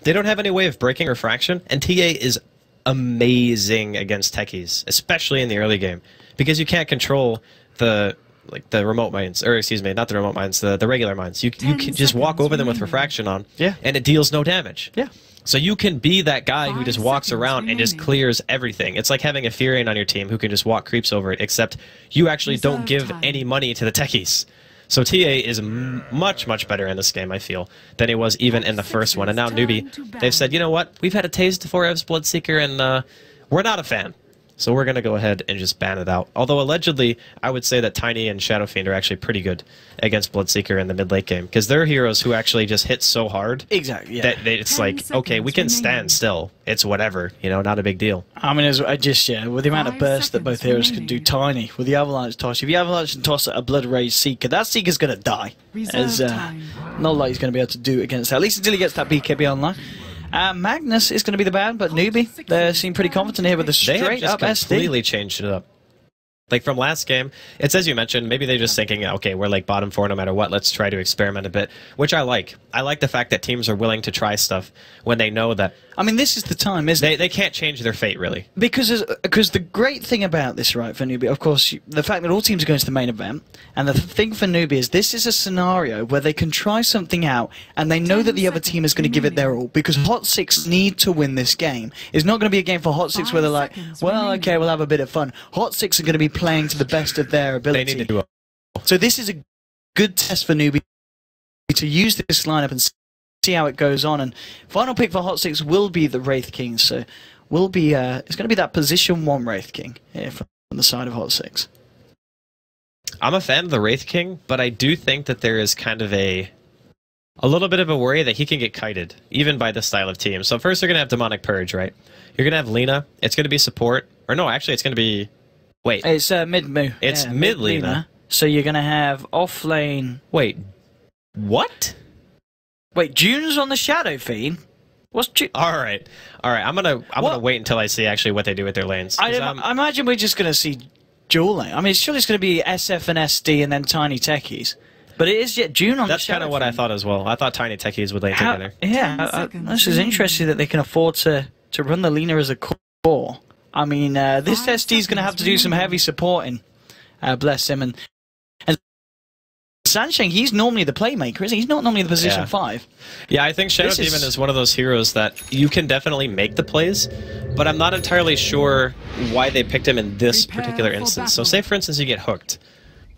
They don't have any way of breaking refraction, and TA is amazing against techies, especially in the early game, because you can't control the remote mines, or excuse me, not the remote mines, the regular mines. You can just walk over them with refraction on, and it deals no damage. Yeah. So you can be that guy who just walks around and just clears everything. It's like having a Furion on your team who can just walk creeps over it, except you actually don't give any money to the techies. So TA is much, much better in this game, I feel, than he was even in the first one. And now Newbee, they've said, you know what, we've had a taste of 4F's Bloodseeker, and we're not a fan. So we're going to go ahead and just ban it out. Although, allegedly, I would say that Tiny and Shadow Fiend are actually pretty good against Bloodseeker in the mid-late game. Because they're heroes who actually just hit so hard that it's like, okay, we can stand still. It's whatever, you know, not a big deal. I mean, with the amount of burst that both heroes can do, Tiny, with the Avalanche Toss, if you Avalanche and toss a Blood Rage Seeker, that Seeker's going to die. As not like he's going to be able to do against that, at least until he gets that BKB online. Magnus is going to be the ban, but Newbee, they seem pretty confident here with the straight up SD. They have just completely changed it up. Like from last game, it's as you mentioned, maybe they're just thinking, okay, we're like bottom 4 no matter what, let's try to experiment a bit, which I like. I like the fact that teams are willing to try stuff when they know that... I mean, this is the time, isn't it? They can't change their fate, really. Because the great thing about this, right, for Newbee, of course, the fact that all teams are going to the main event, and the thing for Newbee is this is a scenario where they can try something out, and they know that the other team is going to give it their all, because HOT6 need to win this game. It's not going to be a game for HOT6 where they're like, well, okay, we'll have a bit of fun. HOT6 are going to be playing to the best of their ability. They need to do it. So this is a good test for Newbee to use this lineup and see how it goes on. And final pick for HOT6 will be the Wraith King. So will be it's going to be that position 1 Wraith King here from the side of HOT6. I'm a fan of the Wraith King, but I do think that there is kind of a little bit of a worry that he can get kited, even by this style of team. So first you're going to have Demonic Purge, right? You're going to have Lina. It's going to be support. Or no, actually it's going to be... Wait. It's mid-moo. It's mid-Lina. So you're going to have off-lane... Wait. What? Wait, June's on the Shadow Fiend? What's June? Alright. I'm gonna wait until I see actually what they do with their lanes. I imagine we're just going to see dual lane. I mean, surely it's going to be SF and SD and then Tiny Techies. But it is yet June on the Shadow Fiend. That's kind of what I thought as well. I thought Tiny Techies would lane together. Yeah, this is interesting that they can afford to run the Lina as a core. I mean, this SD is going to have to do some heavy supporting. Bless him. And Sansheng, he's normally the playmaker, isn't he? He's not normally the position 5. Yeah, I think Shadow Demon is one of those heroes that you can definitely make the plays, but I'm not entirely sure why they picked him in this particular instance. So say, for instance, you get hooked,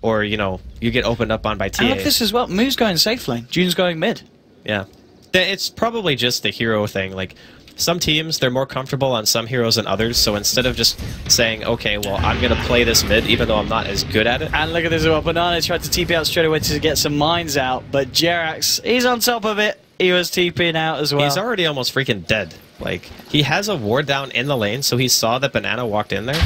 or, you know, you get opened up on by TA. And look this as well. Moo's going safe lane. June's going mid. Yeah. It's probably just the hero thing. Like, some teams, they're more comfortable on some heroes than others, so instead of just saying, okay, well, I'm going to play this mid, even though I'm not as good at it. And look at this, well, Banana tried to TP out straight away to get some mines out, but Jerax, he's on top of it. He was TPing out as well. He's already almost freaking dead. Like, he has a ward down in the lane, so he saw that Banana walked in there,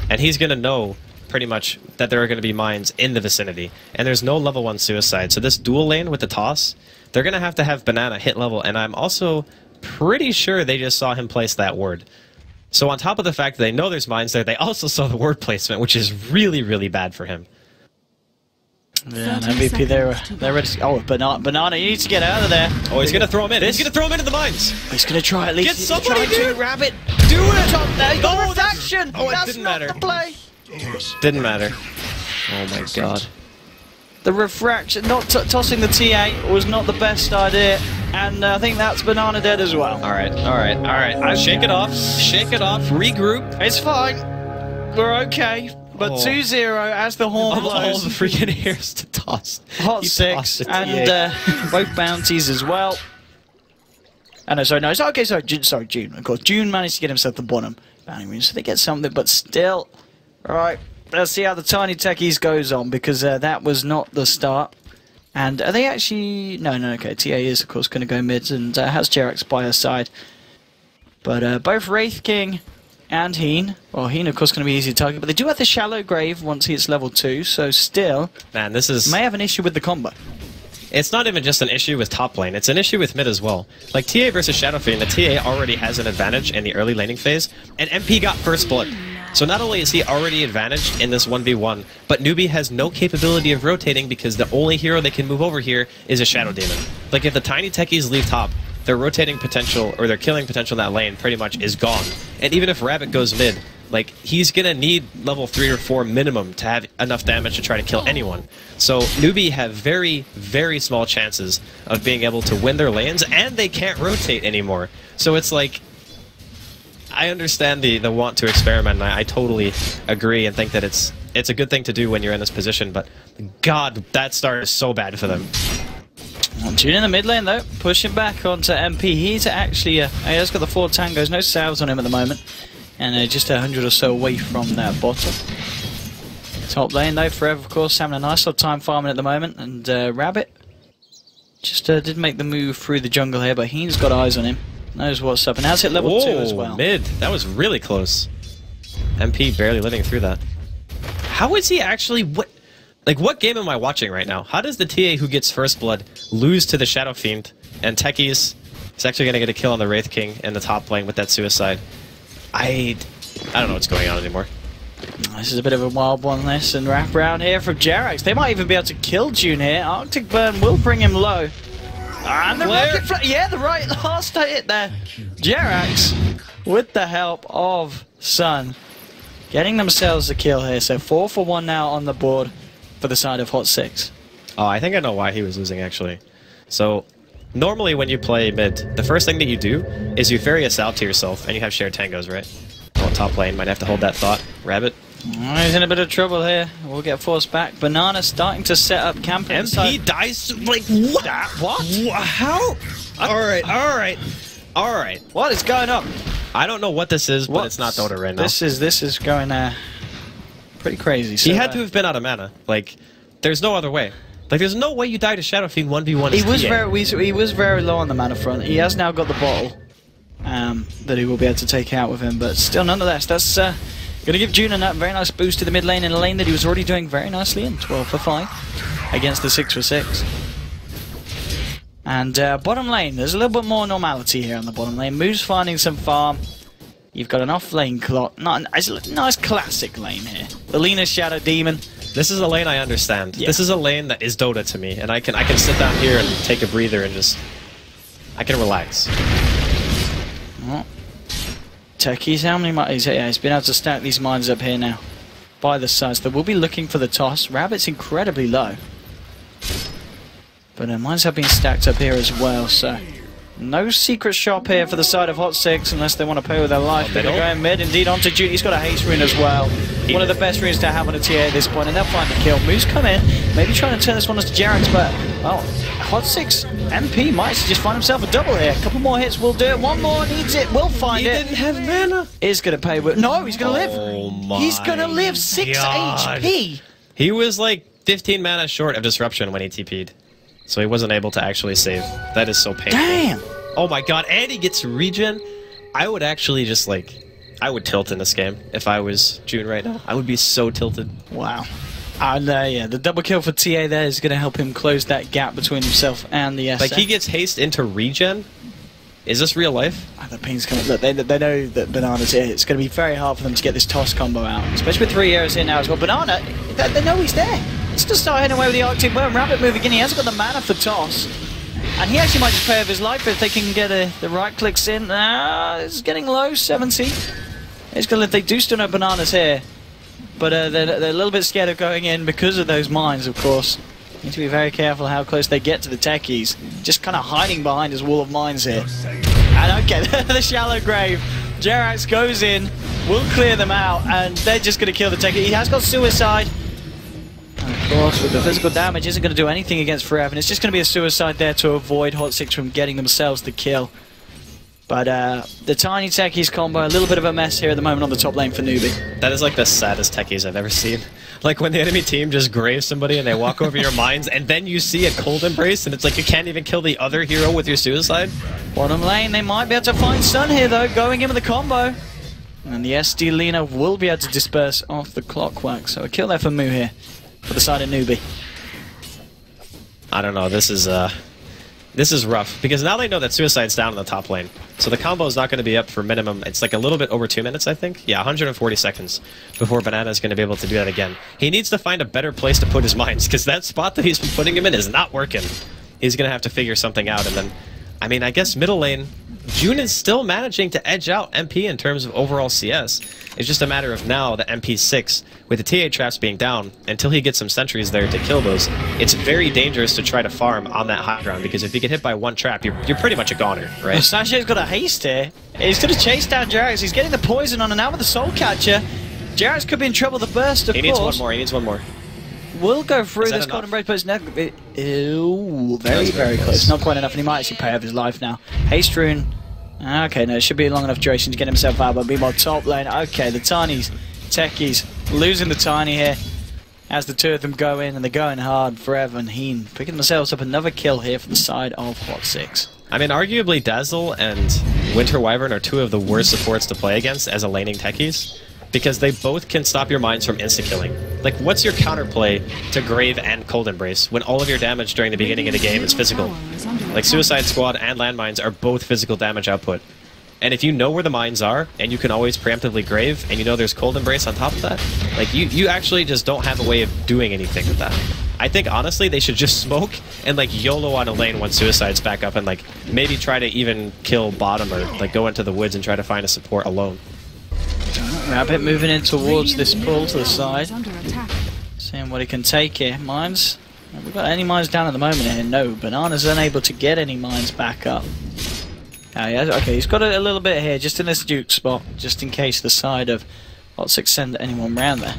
and he's going to know pretty much that there are going to be mines in the vicinity. And there's no level 1 suicide, so this dual lane with the toss, they're going to have Banana hit level, and I'm also pretty sure they just saw him place that ward. So on top of the fact that they know there's mines there, they also saw the ward placement, which is really, really bad for him. Yeah, and MVP, they're ready to... Oh, Banana, you need to get out of there. Oh, he's going to throw him in. He's going to throw him into the mines. He's going to try at least... Get somebody, dude! Rabbit. Do it! Top there. No, refraction! Oh, it didn't matter. The play. Didn't matter. Oh my god. The refraction, not tossing the TA was not the best idea, and I think that's Banana dead as well. Alright. Shake it off, regroup. It's fine. We're okay. But 2-0 as the horn blows. All the freaking heroes to toss. HOT6 and both bounties as well. Oh, no, sorry, no. Okay, sorry, June. Of course, June managed to get himself the bottom bounty, so they get something, but still. Alright. Let's see how the Tiny Techies goes on, because that was not the start. And are they actually... No, okay. TA is, of course, going to go mid and has Jerax by her side. But both Wraith King and Heen... Well, Heen, of course, going to be easy to target, but they do have the Shallow Grave once he hits level 2, so still... Man, this is... May have an issue with the combo. It's not even just an issue with top lane, it's an issue with mid as well. Like, TA versus Shadow Fiend, the TA already has an advantage in the early laning phase, and MP got first blood. So not only is he already advantaged in this 1v1, but Newbee has no capability of rotating because the only hero they can move over here is a Shadow Demon. Like, if the Tiny Techies leave top, their rotating potential or their killing potential in that lane pretty much is gone. And even if Rabbit goes mid, like, he's gonna need level 3 or 4 minimum to have enough damage to try to kill anyone. So Newbee have very, very small chances of being able to win their lanes, and they can't rotate anymore. So it's like, I understand the want to experiment, and I totally agree and think that it's a good thing to do when you're in this position, but God, that start is so bad for them. June in the mid lane though, pushing back onto MP. He's actually, he has got the 4 tangos, no salves on him at the moment, and just 100 or so away from that bottom. Top lane though, Forever of course having a nice little time farming at the moment, and Rabbit just did make the move through the jungle here, but he's got eyes on him, knows what's up, and has hit level 2 as well. Mid, that was really close. MP barely living through that. How is he actually, what game am I watching right now? How does the TA who gets first blood lose to the Shadow Fiend, and Techies is actually going to get a kill on the Wraith King in the top lane with that suicide? I don't know what's going on anymore. This is a bit of a wild one, this, and wrap around here from Jerax. They might even be able to kill June here. Arctic Burn will bring him low. And the rocket yeah, the right last hit there. Jerax, with the help of Sun, getting themselves a kill here. So 4 for 1 now on the board for the side of HOT6. Oh, I think I know why he was losing, actually. So, normally when you play mid, the first thing that you do is you ferry us out to yourself, and you have shared tangos, right? Oh, top lane, might have to hold that thought. Rabbit. Oh, he's in a bit of trouble here. We'll get forced back. Banana starting to set up camp inside. MP dies, like, what? What? How? Alright. What is going on? I don't know what this is, but it's not Dota right now. This is going pretty crazy. So, he had to have been out of mana. Like, there's no other way. Like, there's no way you die to Shadow Fiend 1v1. He was very low on the mana front. He has now got the bottle that he will be able to take out with him, but still, nonetheless, that's going to give June a very nice boost to the mid lane in a lane that he was already doing very nicely in. 12 for 5 against the 6 for 6. And bottom lane, there's a little bit more normality here on the bottom lane. Moo's finding some farm. You've got an off-lane clock. It's a nice classic lane here. The Lena Shadow Demon. This is a lane I understand. Yeah. This is a lane that is Dota to me, and I can sit down here and take a breather and just... I can relax. Oh. Techies, how many mines? Yeah, he's been able to stack these mines up here now. By the sides. They will be looking for the toss. Rabbit's incredibly low. But mines have been stacked up here as well, so... No secret shop here for the side of HOT6 unless they want to pay with their life. They're going mid, indeed, onto June. He's got a haste rune as well. One of the best runes to have on a TA at this point, and they'll find the kill. Moose come in, maybe trying to turn this one into Jerax, but, well, HOT6 MP might just find himself a double here. A couple more hits will do it. One more needs it, will find it. He didn't have mana. Is going to pay with... No, he's going to live. Oh my He's going to live 6 God. HP. He was like 15 mana short of disruption when he TP'd. So he wasn't able to actually save. That is so painful. Damn. Oh my God, and he gets regen. I would actually just like, I would tilt in this game if I was June right now. I would be so tilted. Wow. And yeah, the double kill for TA there is going to help him close that gap between himself and the SF. Like, he gets haste into regen? Is this real life? The ping's coming. Look, they know that Banana's here. It's going to be very hard for them to get this toss combo out, especially with 3 arrows in now as well. Banana, they know he's there. Let's just start heading away with the Arctic Worm. Rabbit moving in. He hasn't got the mana for toss. And he actually might just pay with his life if they can get the right clicks in. It's getting low, 70. It's gonna, they do still know Bananas here, but they're a little bit scared of going in because of those mines, of course. Need to be very careful how close they get to the techies. Just kind of hiding behind his wall of mines here. And okay, the shallow grave. Jerax goes in, will clear them out, and they're just going to kill the techie. He has got suicide. Of course, with the physical damage, isn't going to do anything against Forever, and it's just going to be a suicide there to avoid HOT6 from getting themselves the kill. But the tiny techies combo, a little bit of a mess here at the moment on the top lane for Newbee. That is like the saddest techies I've ever seen. Like when the enemy team just graves somebody and they walk over your mines, and then you see a cold embrace, and it's like you can't even kill the other hero with your suicide. Bottom lane, they might be able to find Sun here though, going in with the combo. And the SD Lena will be able to disperse off the clockwork. So a kill there for Moo here, for the side of Newbee. I don't know, this is rough, because now they know that suicide's down in the top lane. So the combo is not going to be up for minimum, it's like a little bit over 2 minutes, I think. Yeah, 140 seconds before Banana is going to be able to do that again. He needs to find a better place to put his mines, because that spot that he's been putting him in is not working. He's going to have to figure something out, and then I mean, I guess middle lane, June is still managing to edge out MP in terms of overall CS. It's just a matter of now the MP 6, with the TA traps being down, until he gets some sentries there to kill those, it's very dangerous to try to farm on that high ground, because if you get hit by one trap, you're pretty much a goner, right? Sachet's got a haste here. He's going to chase down Jerax. He's getting the poison on, and now with the soul catcher, Jerax could be in trouble. The burst, of course. He needs one more, he needs one more. Will go through this golden break, but it's never... Ew, very close. Not quite enough, and he might actually pay off his life now. Haste rune. Okay, no, it should be a long enough duration to get himself out, but be more top lane. Okay, the Tiny's techies losing the Tiny here as the two of them go in, and they're going hard. Forever and Heen picking themselves up another kill here from the side of HOT6. I mean, arguably Dazzle and Winter Wyvern are two of the worst supports to play against as a laning techies, because they both can stop your mines from insta-killing. Like, what's your counterplay to Grave and Cold Embrace when all of your damage during the beginning of the game is physical? Like, Suicide Squad and Landmines are both physical damage output. And if you know where the mines are, and you can always preemptively Grave, and you know there's Cold Embrace on top of that, like, you actually just don't have a way of doing anything with that. I think, honestly, they should just smoke and, like, YOLO on a lane when Suicide's back up and, like, maybe try to even kill bottom or, like, go into the woods and try to find a support alone. Rabbit moving in towards this pull to the side. Seeing what he can take here. Mines. Have we got any mines down at the moment here? No. Banana's unable to get any mines back up. Oh, yeah, okay, he's got a little bit here, just in this Duke spot, just in case the side of HOT6 send anyone round there.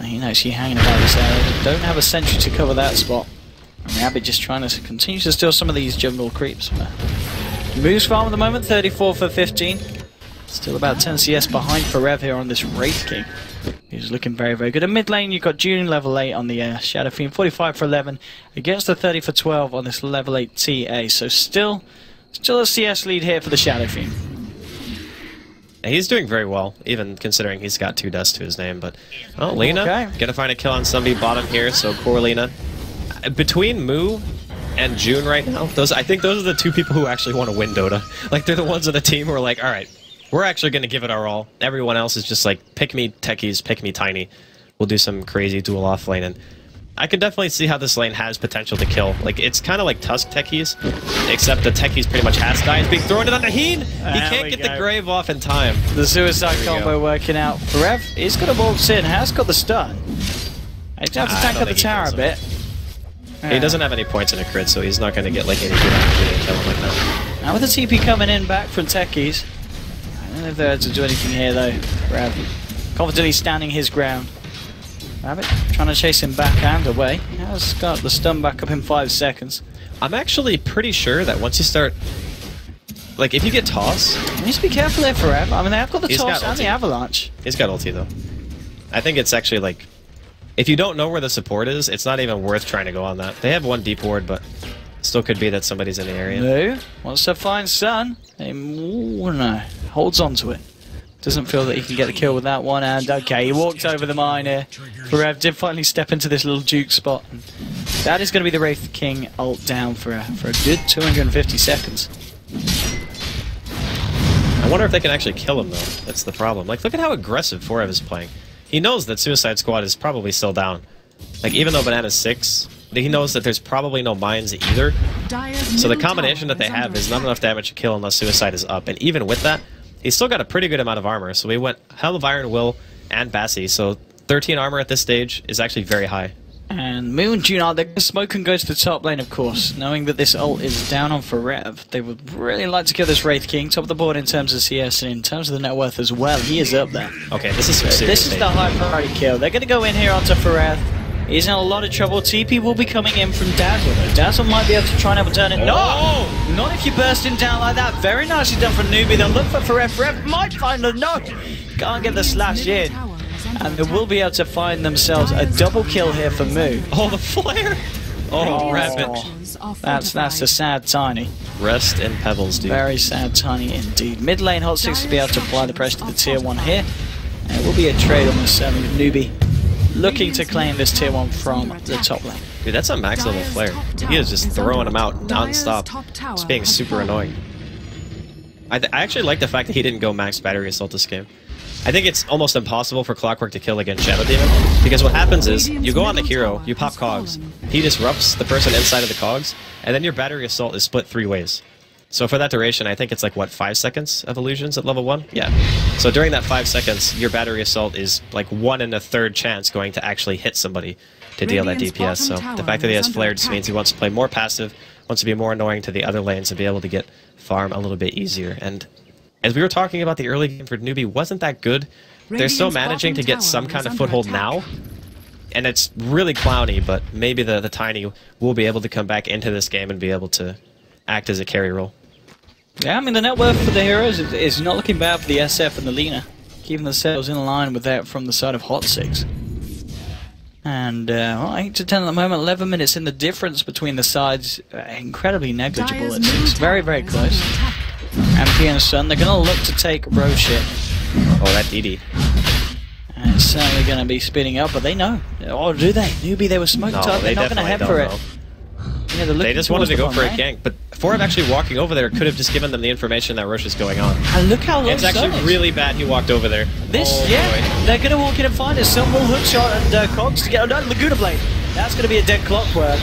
He knows he's hanging about this area. Don't have a sentry to cover that spot. And Rabbit just trying to continue to steal some of these jungle creeps. Moves farm at the moment, 34 for 15. Still about 10 CS behind Forev here on this Wraith King. He's looking very good. In mid lane, you've got June level 8 on the Shadow Fiend, 45 for 11 against the 30 for 12 on this level 8 TA. So still a CS lead here for the Shadow Fiend. He's doing very well, even considering he's got 2 deaths to his name. But oh, Lena gonna find a kill on somebody bottom here. So poor Lena. Between Moo and June right now, I think those are the two people who actually want to win Dota. Like, they're the ones on the team who are like, all right, we're actually going to give it our all. Everyone else is just like, pick me techies, pick me tiny. We'll do some crazy duel off lane. And I can definitely see how this lane has potential to kill. Like, it's kind of like Tusk techies, except the techies pretty much has died. He's being thrown it on the Heen. He can't get the Grave off in time. The Suicide combo working out. Forev, he's got a waltz in, has got the stun. He's going to have to tank up the tower a bit. He doesn't have any points in a crit, so he's not going to get like any good opportunity to kill him like that. Now with the TP coming in back from techies, I don't know if they're able to do anything here though. Rabbit confidently standing his ground. Rabbit trying to chase him back and away. He has got the stun back up in 5 seconds. I'm actually pretty sure that once you start, like, if you get toss, you need to be careful there Forever. I mean, they have got the toss and the avalanche. He's got ulti though. I think it's actually like, if you don't know where the support is, it's not even worth trying to go on that. They have 1 deep ward, but still could be that somebody's in the area. No, wants to find Sun. No, holds on to it. Doesn't feel that he can get the kill with that one, and okay, he walked over the mine here. Forev did finally step into this little Duke spot. And that is going to be the Wraith King ult down for a good 250 seconds. I wonder if they can actually kill him, though. That's the problem. Like, look at how aggressive Forev is playing. He knows that Suicide Squad is probably still down. Like, even though Banana's 6, he knows that there's probably no mines either. So the combination that they have is not enough damage to kill unless Suicide is up. And even with that, he's still got a pretty good amount of armor. So we went Hell of Iron, Will, and Bassi. So 13 armor at this stage is actually very high. And Moo and June are going to smoke and go to the top lane, of course, knowing that this ult is down on Forev. They would really like to kill this Wraith King, top of the board in terms of CS and in terms of the net worth as well. He is up there. Okay, this is some serious This is the high priority kill. They're going to go in here onto Forev. He's in a lot of trouble. TP will be coming in from Dazzle, though. Dazzle might be able to try and overturn it. No! Not if you're bursting down like that. Very nicely done from Newbee. They'll look for Forev. Forev might find the no! Can't get the slash in. And they will be able to find themselves a double kill here for Moo. Oh, the flare! Oh, Rabbit. That's a sad Tiny. Rest in pebbles, dude. Very sad Tiny indeed. Mid lane, HOT6 will be able to apply the pressure to the tier 1 here. And it will be a trade almost certainly with Newbee looking to claim this tier 1 from the top lane. Dude, that's a max level flare. He is just throwing them out non-stop. It's being super annoying. I actually like the fact that he didn't go max battery assault this game. I think it's almost impossible for Clockwork to kill against Shadow Demon, because what happens is, you go on the hero, you pop cogs, he disrupts the person inside of the cogs, and then your battery assault is split 3 ways. So for that duration, I think it's like, what, 5 seconds of illusions at level 1? Yeah. So during that 5 seconds, your battery assault is like 1 in a third chance going to actually hit somebody to deal that DPS. So the fact that he has flare just means he wants to play more passive, wants to be more annoying to the other lanes and be able to get farm a little bit easier. And as we were talking about, the early game for Newbee wasn't that good. They're still managing to get some kind of foothold now, and it's really clowny, but maybe the Tiny will be able to come back into this game and be able to act as a carry role. Yeah, I mean, the net worth for the heroes is not looking bad for the SF and the Lina, keeping themselves in line with that from the side of HOT6. And, well, 8 to 10 at the moment, 11 minutes in. The difference between the sides, incredibly negligible at 6. Very, very close. MP and Sun, they're going to look to take Roshan. Oh, that DD. And it's certainly going to be speeding up, but they know. Oh, do they? Newbie, they were smoked up. They're not going to head for it. Yeah, they just wanted to go for a gank, but Forab actually walking over there could have just given them the information that Rosh is going on. And look how low it's actually really bad he walked over there. This, they're going to walk in and find us. Some will hookshot and Cogs to get done. Laguna Blade. That's going to be a dead Clockwork.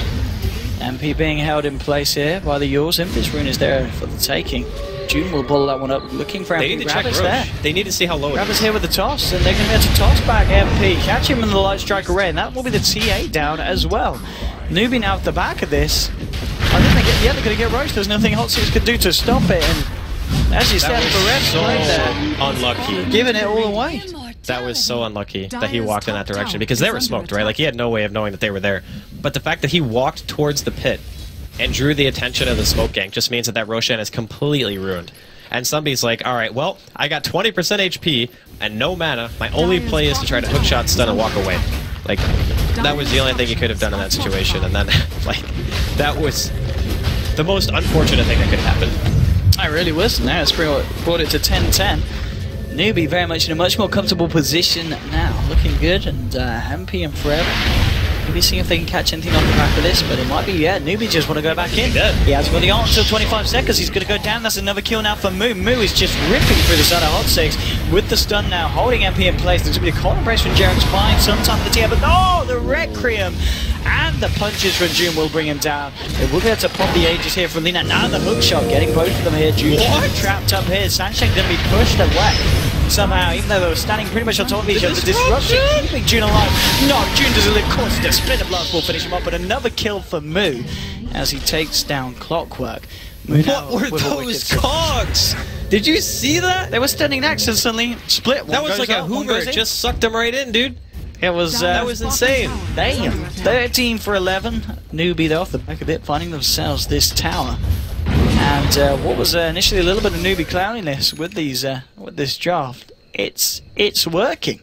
MP being held in place here by the Yules. Infant's Rune is there for the taking. June will bottle that one up, looking for MP. They need to check Rosh. There. They need to see how low it is. Rabbit's here with the toss, and they're going to be able to toss back MP. Catch him in the Light Strike array, and that will be the TA down as well. Newbie now at the back of this. I think they're going to get Roche. There's nothing HOT6 could do to stop it, and as you said, Barrett's right there. Unlucky. Giving it all away. That was so unlucky that he walked in that direction, because they were smoked, right? Like, he had no way of knowing that they were there. But the fact that he walked towards the pit and drew the attention of the smoke gank just means that Roshan is completely ruined. And somebody's like, alright, well, I got 20% HP and no mana. My only play is to try to hookshot, stun, and walk away. Like, that was the only thing he could have done in that situation. And then, like, that was the most unfortunate thing that could happen. It really was. Now it's brought it to 10-10. Newbie very much in a much more comfortable position now. Looking good, and MP and Forever. Maybe seeing if they can catch anything off the back of this, but it might be, Newbie just want to go back in. He has got the ult until 25 seconds. He's going to go down. That's another kill now for Moo. Moo is just ripping through the side of HOT6 with the stun now, holding MP in place. There's going to be a column brace from Jarek's fine. Sometime the TI, but no, the Requiem and the punches from June will bring him down. They will be able to pop the Aegis here from Lina. Now the hook shot, getting both of them here. June trapped up here. Sunshine going to be pushed away somehow, even though they were standing pretty much on top of each other. The disruption keeping June alive. No, June doesn't live. Of course, the split of blast will finish him up, but another kill for Moo as he takes down Clockwork. What were those cogs? Did you see that? They were standing next and suddenly split. That was like a Hoover. It just sucked them right in, dude. It was that was insane. Damn. 13 for 11. Newbie though off the back of it, finding themselves this tower. And what was initially a little bit of Newbie clowniness with these with this draft, it's working.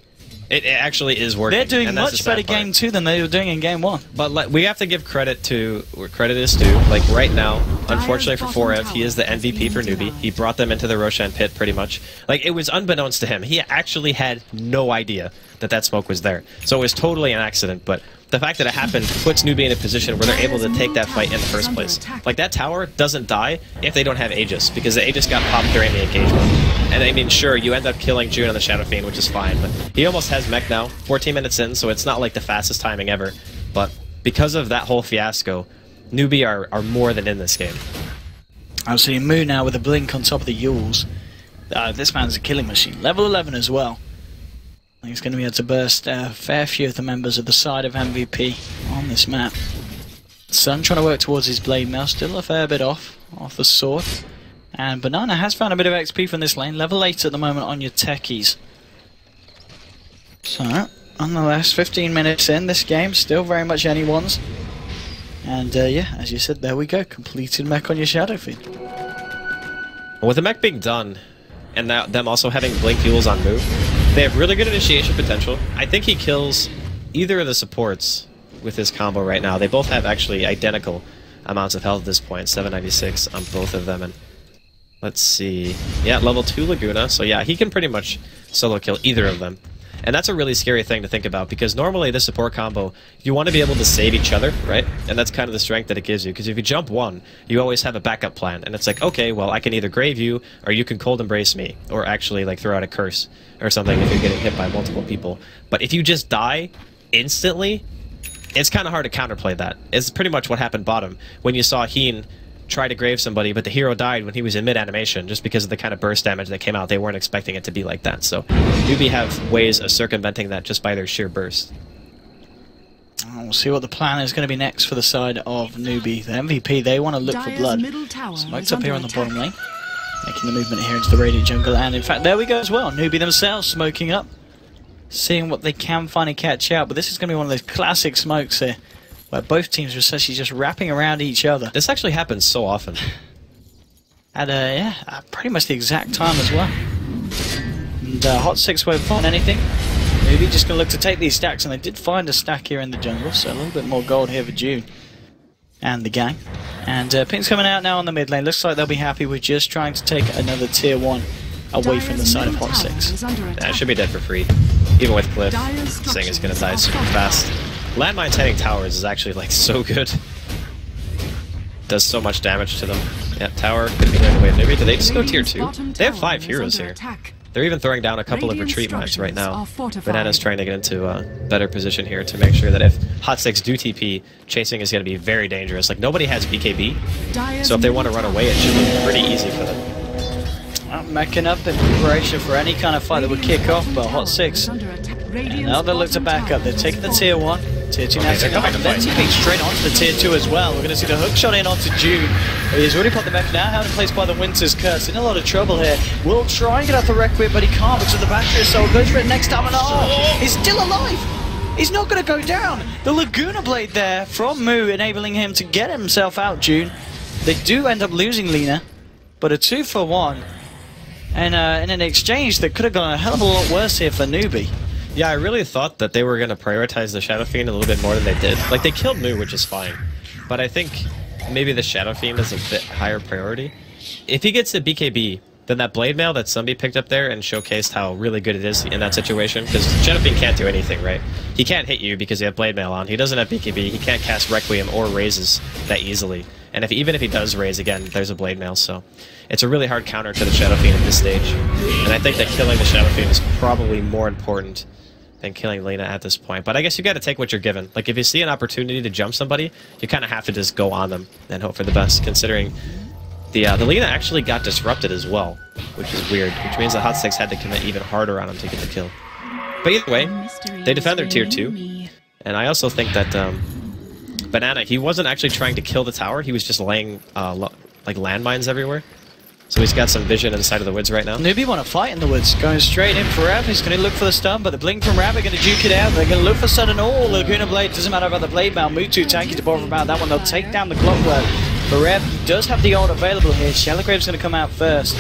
It actually is working. They're doing much better game 2 than they were doing in game 1. But we have to give credit to where credit is due. Like right now, unfortunately for Forev, he is the MVP for Newbie. He brought them into the Roshan pit pretty much. Like, it was unbeknownst to him. He actually had no idea that that smoke was there. So it was totally an accident, but the fact that it happened puts Newbie in a position where they're able to take that fight in the first place. Like, that tower doesn't die if they don't have Aegis, because the Aegis got popped during the engagement. And I mean, sure, you end up killing June on the Shadow Fiend, which is fine, but he almost has mech now, 14 minutes in, so it's not like the fastest timing ever. But because of that whole fiasco, Newbie are more than in this game. I'm seeing Moo now with a blink on top of the Yules. This man's a killing machine. Level 11 as well. He's going to be able to burst a fair few of the members of the side of MVP on this map. Sun trying to work towards his blade mail, still a fair bit off the sword. And Banana has found a bit of XP from this lane, level 8 at the moment on your techies. So, nonetheless, 15 minutes in this game, still very much anyone's. And yeah, as you said, there we go, completed mech on your Shadow Fiend. With the mech being done, and them also having blink Yules on move, they have really good initiation potential. I think he kills either of the supports with his combo right now. They both have actually identical amounts of health at this point, 796 on both of them. And let's see, yeah, level 2 Laguna, so yeah, he can pretty much solo kill either of them. And that's a really scary thing to think about, because normally this support combo, you want to be able to save each other, right? And that's kind of the strength that it gives you, because if you jump one, you always have a backup plan. And it's like, okay, well, I can either grave you, or you can cold embrace me, or actually like throw out a curse or something if you're getting hit by multiple people. But if you just die instantly, it's kind of hard to counterplay that. It's pretty much what happened bottom when you saw Heen try to grave somebody, but the hero died when he was in mid-animation just because of the kind of burst damage that came out. They weren't expecting it to be like that. So Newbee have ways of circumventing that just by their sheer burst. We'll see what the plan is going to be next for the side of Newbee. The MVP, they want to look for blood. Smokes up here on the bottom lane, making the movement here into the Radiant jungle, and in fact there we go as well. Newbee themselves smoking up, seeing what they can finally catch out, but this is going to be one of those classic smokes here, where both teams are essentially just wrapping around each other. This actually happens so often. At pretty much the exact time as well. And HOT6 won't find anything. Maybe just going to look to take these stacks, and they did find a stack here in the jungle, so a little bit more gold here for June and the gang. And Pink's coming out now on the mid lane. Looks like they'll be happy with just trying to take another tier 1 away from the side of HOT6. That should be dead for free. Even with Cliff, Sing is going to die super fast. Landmines hitting towers is actually like so good. Does so much damage to them. Yeah, tower could be going away. Maybe do they just go tier 2? They have 5 heroes here. They're even throwing down a couple of retreat mines right now. Banana's trying to get into a better position here to make sure that if HOT6 do TP, chasing is going to be very dangerous. Like, nobody has BKB, so if they want to run away, it should be pretty easy for them. Meching up in preparation for any kind of fight that would kick off, but HOT6, and now they'll look to back up. They're taking the tier 1, tier 2 now, then TPing straight onto the tier 2 as well. We're going to see the hook shot in onto June. He's already put the mech now, held in place by the Winter's Curse. In a lot of trouble here. Will try and get out the Requiem, but he can't because of the battery assault. Goes for it next time, and he's still alive! He's not going to go down! The Laguna Blade there from Moo, enabling him to get himself out, June. They do end up losing Lina, but a 2-for-1. And in an exchange that could have gone a hell of a lot worse here for Newbee. Yeah, I really thought that they were going to prioritize the Shadow Fiend a little bit more than they did. Like, they killed Moo, which is fine. But I think maybe the Shadow Fiend is a bit higher priority. If he gets a BKB, then that Blade Mail that Sunby picked up there and showcased how really good it is in that situation, because Shadow Fiend can't do anything, right? He can't hit you because you have Blade Mail on. He doesn't have BKB. He can't cast Requiem or Raises that easily. And even if he does raise again, there's a Blade Mail, so it's a really hard counter to the Shadow Fiend at this stage. And I think that killing the Shadow Fiend is probably more important than killing Lina at this point. But I guess you got to take what you're given. Like, if you see an opportunity to jump somebody, you kind of have to just go on them and hope for the best, considering the Lina actually got disrupted as well, which is weird, which means that HOT6 had to commit even harder on him to get the kill. But either way, they defend their tier 2, and I also think that Banana, he wasn't actually trying to kill the tower, he was just laying like landmines everywhere. So he's got some vision inside of the woods right now. Newbee want to fight in the woods, going straight in for Rev. He's going to look for the stun, but the blink from Rev are going to duke it out. They're going to look for sudden all. Laguna Blade, doesn't matter about the Blade Mail. Mu too tanky to bother about that one. They'll take down the Clockwork. But Rev does have the ult available here. Shallow-Grave's going to come out first.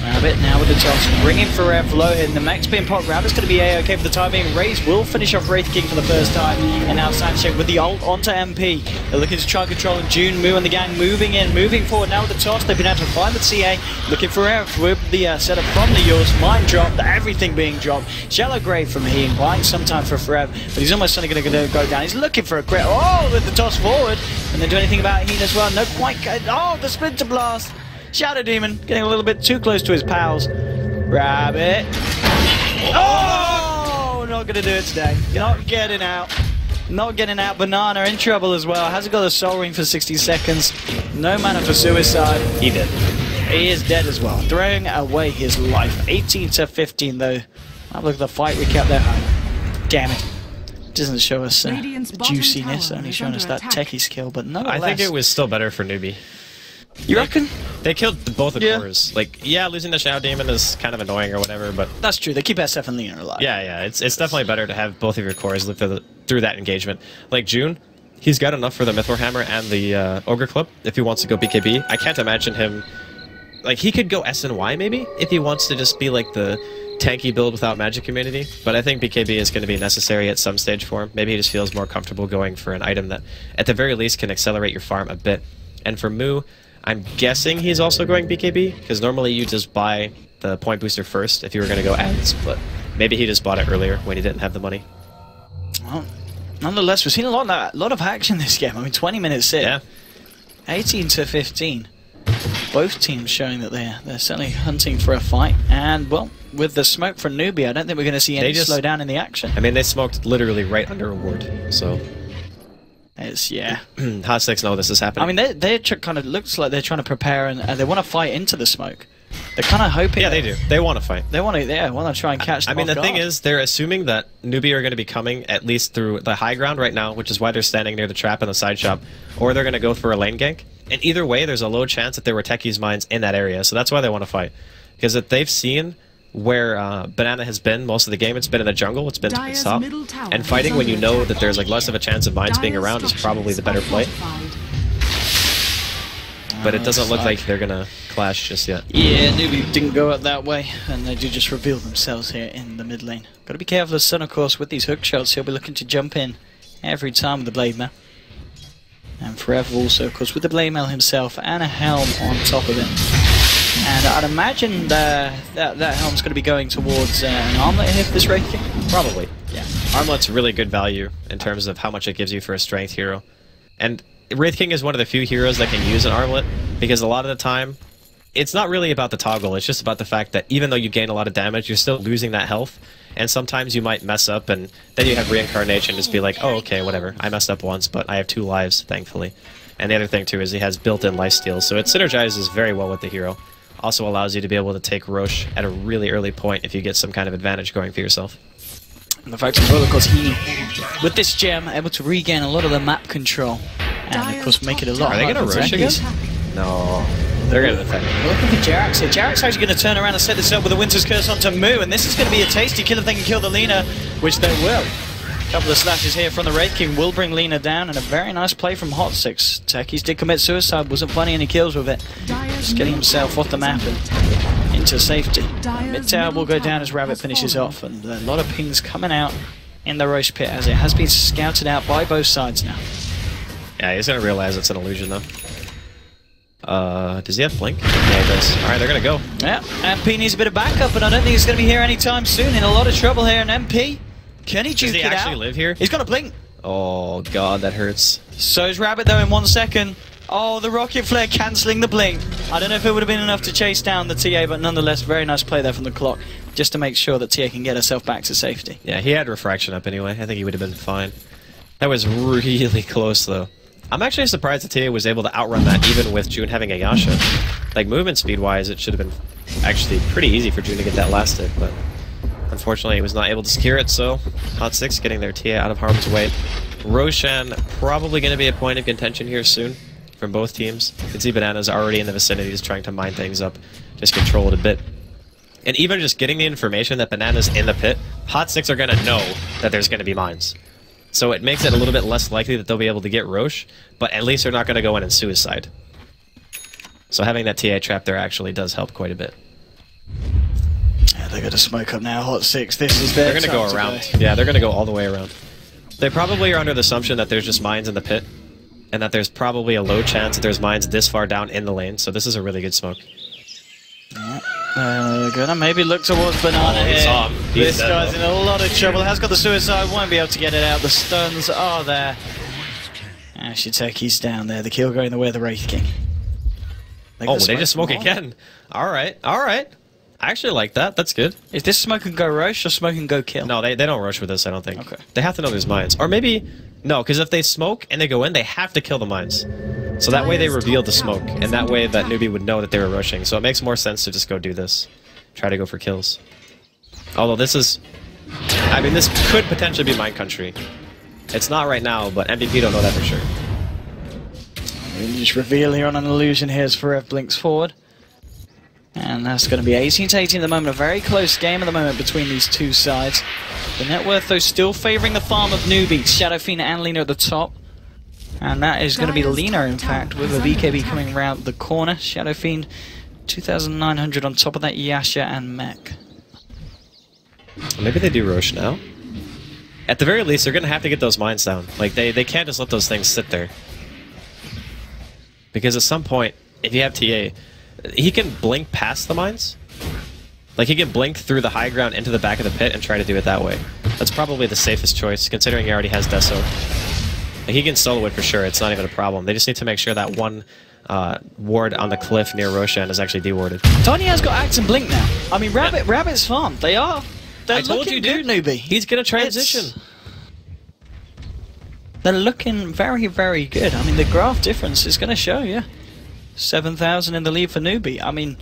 Rabbit now with the toss, ringing for Rev, low hit, and the max being popped. Rabbit's going to be A-OK for the time being. Raze will finish off Wraith King for the first time, and now Sanchez with the ult onto MP. They're looking to try and control June, Moo and the gang moving in, moving forward now with the toss. They've been able to find the CA, looking for Rev with the setup from the Yours. Mine dropped, everything being dropped. Shallow Grave from Heen, buying some time for Rev, but he's almost certainly going to go down. He's looking for a crit. Oh, with the toss forward, and they do anything about Heen as well. No, quite good. Oh, the Splinter Blast. Shadow Demon getting a little bit too close to his pals. Rabbit. Oh! Not going to do it today. Not getting out. Not getting out. Banana in trouble as well. Hasn't got a soul ring for 60 seconds. No mana for suicide. He did. He is dead as well. Throwing away his life. 18 to 15 though. Have a look at the fight recap there. Damn it. Doesn't show us juiciness. Only showing us that techie skill, but nonetheless. I think it was still better for Newbee. You reckon? They killed both the cores. Like, yeah, losing the Shadow Demon is kind of annoying or whatever, but... That's true. They keep SF and Lina alive. Yeah, it's definitely better to have both of your cores live through that engagement. Like, June, he's got enough for the Mythor Hammer and the Ogre Clip if he wants to go BKB. I can't imagine him... Like, he could go SNY maybe, if he wants to just be like the tanky build without magic immunity, but I think BKB is going to be necessary at some stage for him. Maybe he just feels more comfortable going for an item that, at the very least, can accelerate your farm a bit. And for Moo, I'm guessing he's also going BKB, because normally you just buy the point booster first if you were going to go add split. Maybe he just bought it earlier when he didn't have the money. Well, nonetheless, we've seen a lot of action this game. I mean, 20 minutes in. Yeah. 18 to 15. Both teams showing that they're certainly hunting for a fight. And, well, with the smoke from Newbee, I don't think we're going to see any slowdown in the action. I mean, they smoked literally right under a ward, so... It's, yeah. HOT6 know this is happening. I mean, they kind of looks like they're trying to prepare and they want to fight into the smoke. They're kind of hoping... Yeah, they do. They want to fight. They want to try and catch them I mean, off the thing guard. is, they're assuming that Newbee are going to be coming at least through the high ground right now, which is why they're standing near the trap and the side shop, or they're going to go for a lane gank. And either way, there's a low chance that there were Techies mines in that area, so that's why they want to fight. Because if they've seen where Banana has been most of the game, it's been in the jungle, it's been to the top. And fighting when you know that there's like less of a chance of mines being around is probably the better play. But it doesn't look like they're going to clash just yet. Yeah, Newbee didn't go out that way, and they do just reveal themselves here in the mid lane. Got to be careful of Sun, of course, with these hook shots. He'll be looking to jump in every time with the Blade Mail. And Forever also, of course, with the Blade Mail himself and a helm on top of him. And I'd imagine that helm's going to be going towards an armlet here for this Wraith King. Probably. Yeah. Armlet's really good value in terms of how much it gives you for a strength hero. And Wraith King is one of the few heroes that can use an armlet, because a lot of the time, it's not really about the toggle, it's just about the fact that even though you gain a lot of damage, you're still losing that health, and sometimes you might mess up, and then you have reincarnation, just be like, oh, okay, whatever, I messed up once, but I have 2 lives, thankfully. And the other thing, too, is he has built-in lifesteal, so it synergizes very well with the hero. Also allows you to be able to take Roche at a really early point if you get some kind of advantage going for yourself. And the fact as well, of course, he, with this gem, able to regain a lot of the map control. And, of course, make it a lot harder. Are they going to Roche again? No. They're going to defend. Looking for Jerax here. Jerax actually going to turn around and set this up with a Winter's Curse onto Moo, and this is going to be a tasty kill if they can kill the Lina, which they will. A couple of slashes here from the Wraith King will bring Lina down, and a very nice play from HOT6. Techies did commit suicide, wasn't finding any kills with it. Just getting himself off the map and into safety. Mid tower will go down as Rabbit finishes off, and a lot of pings coming out in the Roche pit as it has been scouted out by both sides now. Yeah, he's going to realize it's an illusion, though. Does he have Blink? Yeah, he does. Alright, they're going to go. Yeah, MP needs a bit of backup, but I don't think he's going to be here anytime soon. In a lot of trouble here, and MP, can he juke it out? Does he actually live here? He's got a Blink. Oh, God, that hurts. So's Rabbit, though, in 1 second. Oh, the Rocket Flare cancelling the Blink. I don't know if it would have been enough to chase down the TA, but nonetheless, very nice play there from the clock, just to make sure that TA can get herself back to safety. Yeah, he had Refraction up anyway. I think he would have been fine. That was really close, though. I'm actually surprised that TA was able to outrun that even with June having a Yasha. Like, movement speed-wise, it should have been actually pretty easy for June to get that last hit, but unfortunately he was not able to secure it, so HOT6 getting their TA out of harm's way. Roshan probably going to be a point of contention here soon from both teams. You can see Banana's already in the vicinity, just trying to mine things up, just control it a bit. And even just getting the information that Banana's in the pit, HOT6 are going to know that there's going to be mines. So it makes it a little bit less likely that they'll be able to get Roche, but at least they're not going to go in and suicide. So having that TA trap there actually does help quite a bit. Yeah, they're going to smoke up now, HOT6. This is their They're going to go around. Yeah, they're going to go all the way around. They probably are under the assumption that there's just mines in the pit, and that there's probably a low chance that there's mines this far down in the lane, so this is a really good smoke. Gonna maybe look towards Banana here. This guy's in a lot of trouble. Has got the suicide, won't be able to get it out. The stuns are there. Ashitaki's down there. The kill going the way of the Wraith King. Oh, they just smoke again. Alright, alright. I actually like that. That's good. Is this smoke and go Roche or smoke and go kill? No, they don't rush with this, I don't think. Okay. They have to know there's mines. Or maybe... No, because if they smoke and they go in, they have to kill the mines. So that way they reveal the smoke, and that way that Newbee would know that they were rushing. So it makes more sense to just go do this. Try to go for kills. Although this is... I mean, this could potentially be Mine Country. It's not right now, but MVP don't know that for sure. We'll just reveal here on an illusion here as Forever blinks forward. And that's going to be 18 to 18 at the moment. A very close game at the moment between these two sides. The net worth, though, still favouring the farm of Newbee. Shadow Fiend and Lina at the top. And that is going to be Lina, in fact, with a BKB coming around the corner. Shadow Fiend, 2,900 on top of that, Yasha and Mech. Maybe they do Roche now? At the very least, they're going to have to get those mines down. Like, they can't just let those things sit there. Because at some point, if you have TA, he can blink past the mines, Like, he can blink through the high ground into the back of the pit and try to do it that way. That's probably the safest choice, considering he already has Deso. Like, he can solo it for sure, it's not even a problem. They just need to make sure that one ward on the cliff near Roshan is actually dewarded. Tiny has got Axe and Blink now. I mean, Rabbit's farm. They're I told you, good, dude. Newbee. He's gonna transition. They're looking very, very good. I mean, the graph difference is going to show, yeah. 7,000 in the lead for Newbee. I mean,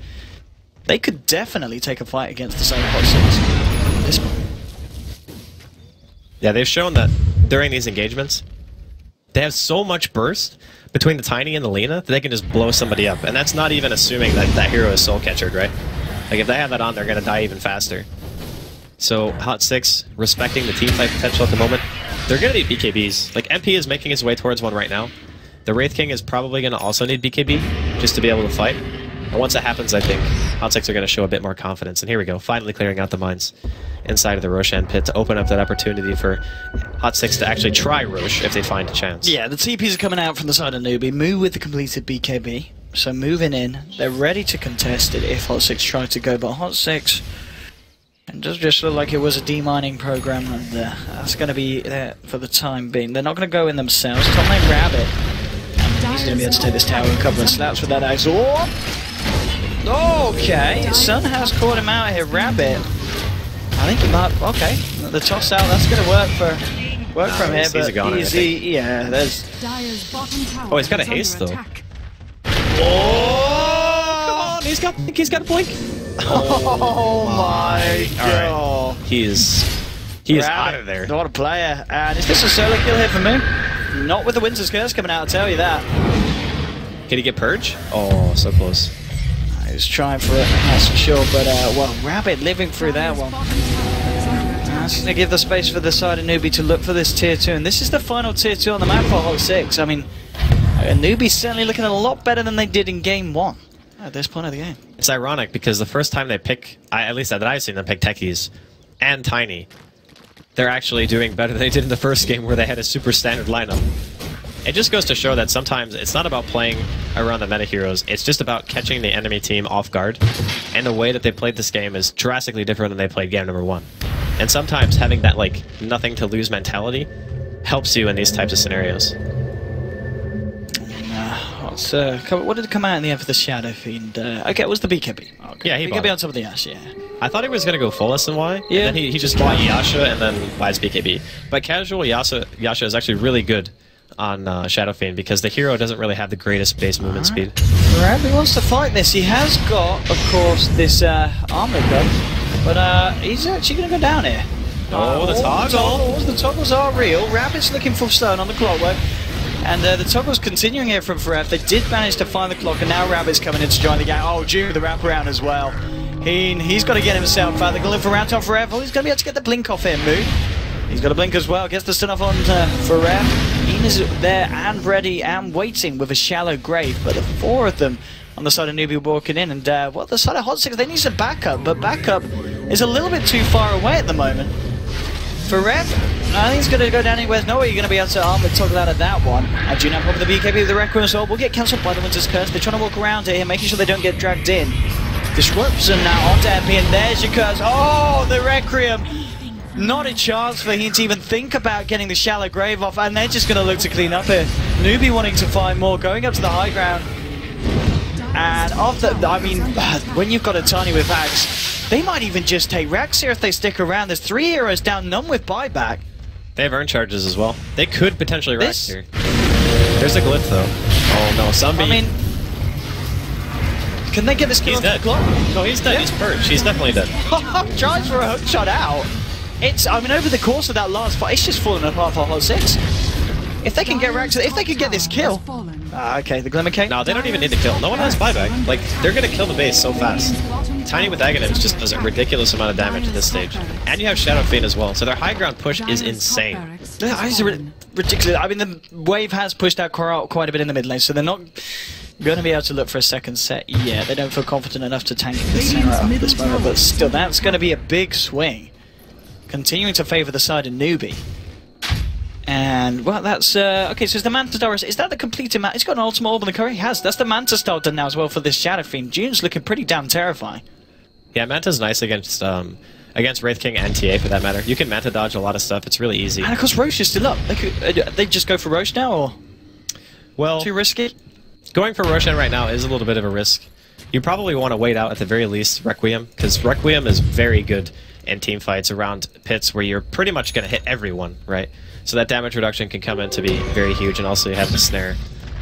they could definitely take a fight against the same HOT6 at this point. Yeah, they've shown that during these engagements, they have so much burst between the Tiny and the Lina that they can just blow somebody up. And that's not even assuming that that hero is soul catchered, right? Like, if they have that on, they're going to die even faster. So, HOT6 respecting the team fight potential at the moment. They're going to need BKBs. Like, MP is making his way towards one right now. The Wraith King is probably going to also need BKB just to be able to fight. And once that happens, I think HOT6 are going to show a bit more confidence. And here we go, finally clearing out the mines inside of the Roshan pit to open up that opportunity for HOT6 to actually try Rosh if they find a chance. Yeah, the TPs are coming out from the side of Newbee. Moo with the completed BKB. So moving in, they're ready to contest it if HOT6 try to go, but HOT6... and does just look like it was a demining program, and that's going to be there for the time being. They're not going to go in themselves. Top lane Rabbit. He's going to be able to take this tower a couple of slaps with that axe. Oh! Okay, Sun has caught him out here. Rabbit. I think he might. Okay, the toss out. That's going to work for him here. But yeah, there's. Oh, he's got a haste though. Oh! Come on, he's got a blink. Oh my god. Right. He is out of there. What a player. And is this a solo kill here for Moo? Not with the Winter's Curse coming out, I'll tell you that. Can he get Purge? Oh, so close. He was trying for it, that's for sure, but well, Rabbit living through that one. That's going to give the space for the side of Newbee to look for this tier 2, and this is the final tier 2 on the map for HOT6. I mean, Newbee's certainly looking a lot better than they did in game 1. At this point of the game. It's ironic because the first time they pick, at least that I've seen them pick techies and Tiny, they're actually doing better than they did in the first game where they had a super standard lineup. It just goes to show that sometimes it's not about playing around the meta heroes, it's just about catching the enemy team off guard. And the way that they played this game is drastically different than they played game number 1. And sometimes having that, like, nothing to lose mentality helps you in these types of scenarios. What did come out in the end for the Shadow Fiend? Okay, it was the BKB. Okay. Yeah, he bought BKB on top of the Ash, yeah. I thought he was going to go full SNY, yeah. And then he just bought Yasha and then buys BKB. But casual Yasha is actually really good on Shadow Fiend because the hero doesn't really have the greatest base movement speed. Rabbit wants to fight this. He has got, of course, this armor gun, but he's actually going to go down here. Oh, the toggles! The toggles are real. Rabbit's looking for stone on the clockwork. And the toggle's continuing here from Forever. They did manage to find the clock, and now Rabbit's coming in to join the gang. Oh, June, the wraparound as well. He's got to get himself out. They're going for round on Forever. He's going to be able to get the blink off here, Moo. He's got a blink as well. Gets the stun off on Forever. Ian is there and ready and waiting with a shallow grave. But the 4 of them on the side of Newbee walking in. And well, the side of HOT6, they need some backup. But backup is a little bit too far away at the moment. Forever. I think he's going to go down anywhere. No way you're going to be able to arm and toggle out of that one. And June up with the BKB with the Requiem as well. Will get cancelled by the Winter's Curse. They're trying to walk around here, making sure they don't get dragged in. Disruption now onto MP, and there's your curse. Oh, the Requiem. Not a chance for him to even think about getting the shallow grave off, and they're just going to look to clean up here. Newbee wanting to find more, going up to the high ground. And after, I mean, when you've got a Tiny with Axe, they might even just take Rex here if they stick around. There's 3 heroes down, none with buyback. They have earn charges as well. They could potentially Rex here. There's a glyph though. Oh no, Zombie. I mean, can they get this kill off the clock? No, he's dead. Yeah. He's purged. He's definitely dead. Tries for a hook shot out. I mean, over the course of that last fight, it's just fallen apart for HOT6. If they can get Rex, if they can get this kill. Okay, the Glimmer Cake. No, they don't even need to kill. No one has buyback. Like, they're gonna kill the base so fast. Tiny with Aghanims just does a ridiculous amount of damage at this stage. And you have Shadow Fiend as well, so their high ground push is insane. Yeah, it's ridiculous. I mean, the wave has pushed out quite a bit in the mid lane, so they're not going to be able to look for a second set yet. They don't feel confident enough to tank this at this moment, but still, that's going to be a big swing. Continuing to favour the side of Newbee. And, well, that's, okay, so it's the Manta Doris. Is that the completed Manta? He's got an ultimate orb on the curry. He has. That's the Manta style done now as well for this Shadow Fiend. June's looking pretty damn terrifying. Yeah, Manta's nice against Wraith King and TA for that matter. You can Manta dodge a lot of stuff. It's really easy. And of course, Roche is still up. They just go for Roche now, or well, too risky? Going for Roshan right now is a little bit of a risk. You probably want to wait out at the very least Requiem, because Requiem is very good in team fights around pits where you're pretty much going to hit everyone, right? So that damage reduction can come in to be very huge, and also you have the snare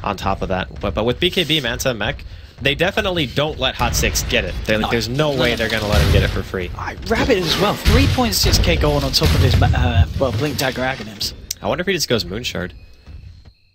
on top of that. But with BKB, Manta, Mech, they definitely don't let HOT6 get it. Like, there's no way they're going to let him get it for free. Rabbit as well, 3.6k gold on top of his Blink Dagger Aghanims. I wonder if he just goes Moonshard.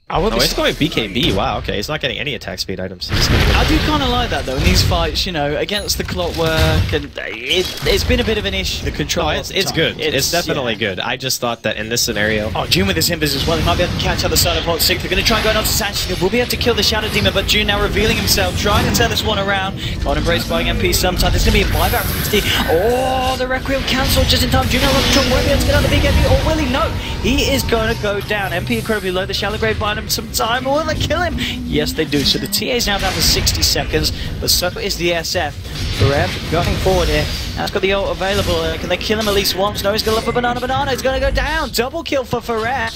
Oh, he's going BKB. Wow, okay. He's not getting any attack speed items. I do kind of like that, though, in these fights, you know, against the clockwork, and it's been a bit of an issue, the control. No, it's good. It's definitely good. I just thought that in this scenario... Oh, June with his Invis as well. He might be able to catch other side of HOT6. They're going to try and go on to Sanchez. We'll be able to kill the Shadow Demon, but June now revealing himself, trying to turn this one around. Can't embrace buying MP sometime. There's going to be a buyback from Steve. Oh, the Requiem cancelled just in time. June now on the trunk. Won't be able to get out of the BKB, or will he? No. He is going to go down. MP incredibly low. The Shallow Grave buying him some time. Will they kill him? Yes, they do. So the TA is now down to 60 seconds, but so is the SF. Forev going forward here. Now it's got the ult available. Can they kill him at least once? No, he's going to look for Banana. Banana is going to go down. Double kill for Forev.